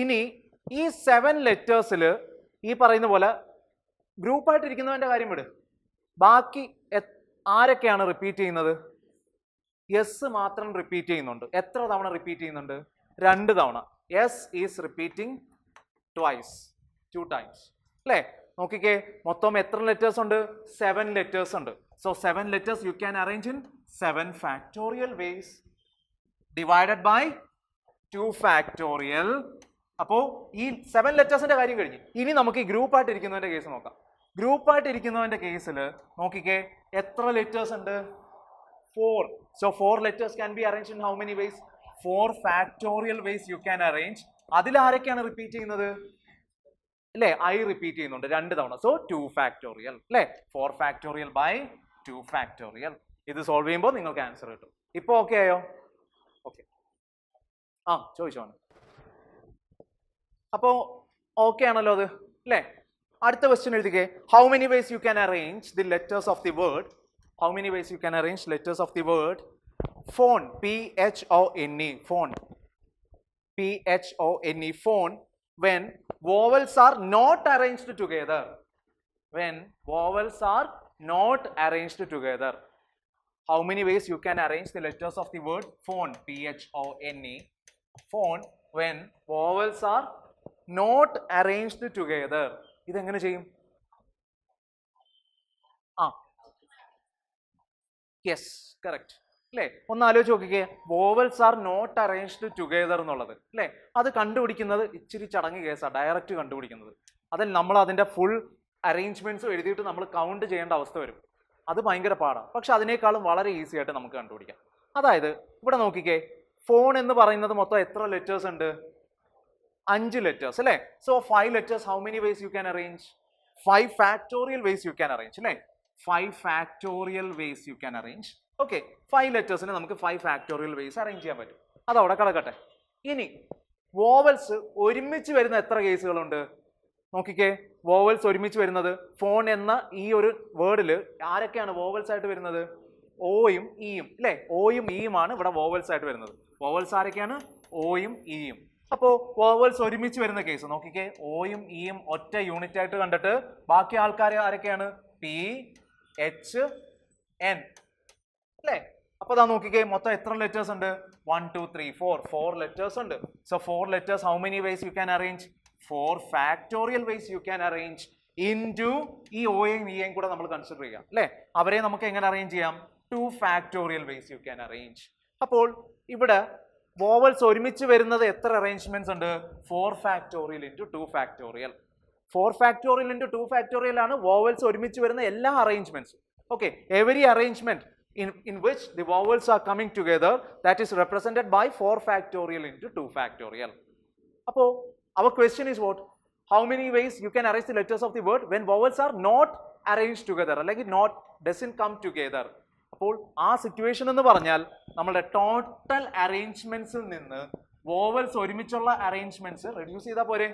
ഇനി ഈ 7 ലെറ്റേഴ്സിൽ ഈ പറയുന്ന പോലെ ഗ്രൂപ്പായിട്ടിരിക്കുന്നവന്റെ കാര്യം വിട്. ബാക്കി ആരൊക്കെയാണ് റിപ്പീറ്റ് ചെയ്യുന്നത്? എസ് മാത്രം റിപ്പീറ്റ് ചെയ്യുന്നുണ്ട്. എത്ര തവണ റിപ്പീറ്റ് ചെയ്യുന്നുണ്ട്? 2 തവണ. S is repeating twice, 2 times അല്ലേ? നോക്കിക്കേ, മൊത്തം എത്ര ലെറ്റേഴ്സ് ഉണ്ട്? 7 ലെറ്റേഴ്സ് ഉണ്ട്. So 7 letters you can arrange in 7 factorial ways divided by 2 factorial. അപ്പോ ഈ 7 ലെറ്റേഴ്സിന്റെ കാര്യം കഴിഞ്ഞു. ഇനി നമുക്ക് ഈ ഗ്രൂപ്പായിട്ട് ഇരിക്കുന്നവന്റെ കേസ് നോക്കാം. ഗ്രൂപ്പായിട്ട് ഇരിക്കുന്നവന്റെ കേസിൽ നോക്കിക്കേ, എത്ര ലെറ്റേഴ്സ് ഉണ്ട്? 4. So 4 letters can be arranged in how many ways? 4 factorial ways you can arrange. അതിൽ ആരൊക്കെയാണ് റിപ്പീറ്റ് ചെയ്യുന്നത് അല്ലേ? ഐ റിപ്പീറ്റ് ചെയ്യുന്നുണ്ട് 2 തവണ. സോ 2 factorial അല്ലേ? 4 factorial by 2 factorial. ഇത് സോൾവ് ചെയ്യുമ്പോൾ നിങ്ങൾക്ക് ആൻസർ കിട്ടും. ഇപ്പൊ ഓക്കെ ആയോ? ഓക്കെ, ആ ചോദിച്ചോണ്. അപ്പോ ഓക്കെ ആണല്ലോ അത് അല്ലേ? അടുത്ത ക്വസ്റ്റ്യൻ എഴുതിക്കേ. How many ways you can arrange the letters of the word? How many ways you can arrange letters of the word phone? P-H-O-N-E, phone. P-H-O-N-E, phone. When vowels are not arranged together. When vowels are not arranged together. How many ways you can arrange the letters of the word phone? P-H-O-N-E, phone. When vowels are not arranged together. ഇതെങ്ങനെ ചെയ്യും? യെസ്, കറക്റ്റ് അല്ലേ? ഒന്ന് ആലോചിച്ച് നോക്കിക്കേ, vowels are not arranged together എന്നുള്ളത് അല്ലേ? അത് കണ്ടുപിടിക്കുന്നത് ഇച്ചിരി ചടങ്ങ് കേസാണ്, ഡയറക്റ്റ് കണ്ടുപിടിക്കുന്നത്. അതിൽ നമ്മൾ അതിൻ്റെ ഫുൾ അറേഞ്ച്മെന്റ്സും എഴുതിയിട്ട് നമ്മൾ കൗണ്ട് ചെയ്യേണ്ട അവസ്ഥ വരും. അത് ഭയങ്കര പാടാണ്. പക്ഷെ അതിനേക്കാളും വളരെ ഈസി ആയിട്ട് നമുക്ക് കണ്ടുപിടിക്കാം. അതായത് ഇവിടെ നോക്കിക്കേ, ഫോൺ എന്ന് പറയുന്നത് മൊത്തം എത്ര ലെറ്റേഴ്സ് ഉണ്ട്? 5 ലെറ്റേഴ്സ് അല്ലേ? So 5 letters how many ways you can arrange? 5 factorial ways you can arrange അല്ലേ? 5 factorial ways you can arrange. Okay, 5 ലെറ്റേഴ്സിന് നമുക്ക് 5 factorial ways അറേഞ്ച് ചെയ്യാൻ പറ്റും. അതവിടെ കിടക്കട്ടെ. ഇനി വോവൽസ് ഒരുമിച്ച് വരുന്ന എത്ര കേസുകളുണ്ട്? നോക്കിക്കേ, വോവൽസ് ഒരുമിച്ച് വരുന്നത് ഫോൺ എന്ന ഈ ഒരു വേർഡിൽ ആരൊക്കെയാണ് വോവൽസ് ആയിട്ട് വരുന്നത്? ഓയും ഇയും അല്ലേ? ഓയും ഇയുമാണ് ഇവിടെ വോവൽസ് ആയിട്ട് വരുന്നത്. വോവൽസ് ആരൊക്കെയാണ്? ഓയും ഇയും. അപ്പോ വോവൽസ് ഒരുമിച്ച് വരുന്ന കേസ് നോക്കിക്കേ, ഓയും ഇയും ഒറ്റ യൂണിറ്റ് ആയിട്ട് കണ്ടിട്ട് ബാക്കി ആൾക്കാർ ആരൊക്കെയാണ്? പി, എച്ച്, എൻ അല്ലേ? അപ്പൊ ദാ നോക്കിക്കേ, മൊത്തം എത്ര ലെറ്റേഴ്സ് ഉണ്ട്? 1 2 3 4 ലെറ്റേഴ്സ് ഉണ്ട്. So 4 letters how many ways you can arrange? 4 factorial ways you can arrange into ഈ ഓയും ഇയും കൂടെ നമ്മൾ കൺസിഡർ ചെയ്യാം അല്ലേ? അവരെ നമുക്ക് എങ്ങനെ അറേഞ്ച് ചെയ്യാം? 2 factorial ways you can arrange. അപ്പോൾ ഇവിടെ വോവൽസ് ഒരുമിച്ച് വരുന്നത് എത്ര അറേഞ്ച്മെന്റ്സ് ഉണ്ട്? 4 factorial into 2 factorial. 4 factorial into 2 factorial ആണ് വോവൽസ് ഒരുമിച്ച് വരുന്ന എല്ലാ അറേഞ്ച്മെന്റ്സും. ഓക്കെ, every arrangement in which the vowels are coming together, that is represented by 4 factorial into 2 factorial. അപ്പോൾ our question is what? How many ways you can arrange the letters of the word when vowels are not arranged together അല്ലെങ്കിൽ not doesn't come together? അപ്പോൾ ആ സിറ്റുവേഷൻ എന്ന് പറഞ്ഞാൽ നമ്മുടെ ടോട്ടൽ അറേഞ്ച്മെന്റ്സിൽ നിന്ന് വോവൽസ് ഒരുമിച്ചുള്ള അറേഞ്ച്മെന്റ്സ് റെഡ്യൂസ് ചെയ്താൽ പോരെ?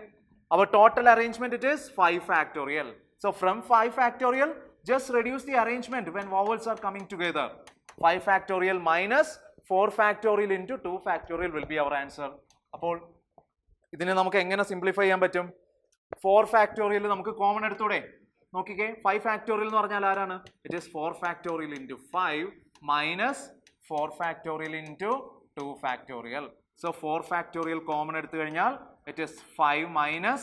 our total arrangement it is 5 factorial. So from 5 factorial just reduce the arrangement when vowels are coming together. 5 factorial minus 4 factorial into 2 factorial will be our answer. അപ്പോൾ ഇതിനെ നമുക്ക് എങ്ങനെ സിംപ്ലിഫൈ ചെയ്യാൻ പറ്റും? 4 factorial നമുക്ക് കോമൺ എടുത്തൂടെ? നോക്കിക്കേ, 5 factorial എന്ന് പറഞ്ഞാൽ ആരാണ്? It is 4 factorial into 5 minus 4 factorial into 2 factorial. So 4 factorial common എടുത്തു കഴിഞ്ഞാൽ it is 5 minus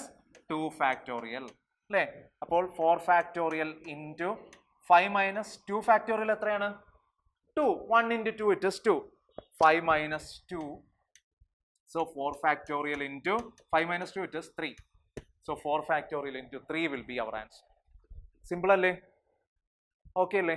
2 ഫാക്ടോറിയൽ അല്ലേ? അപ്പോൾ 4 ഫാക്ടോറിയൽ ഇൻറ്റു 5 മൈനസ് 2 ഫാക്ടോറിയൽ എത്രയാണ്? 2. 1 into 2 it is 2. 5 minus 2. So 4 factorial into 5 minus 2 it is 3. So 4 factorial into 3 will be our answer. Simple അല്ലേ? Okay അല്ലേ?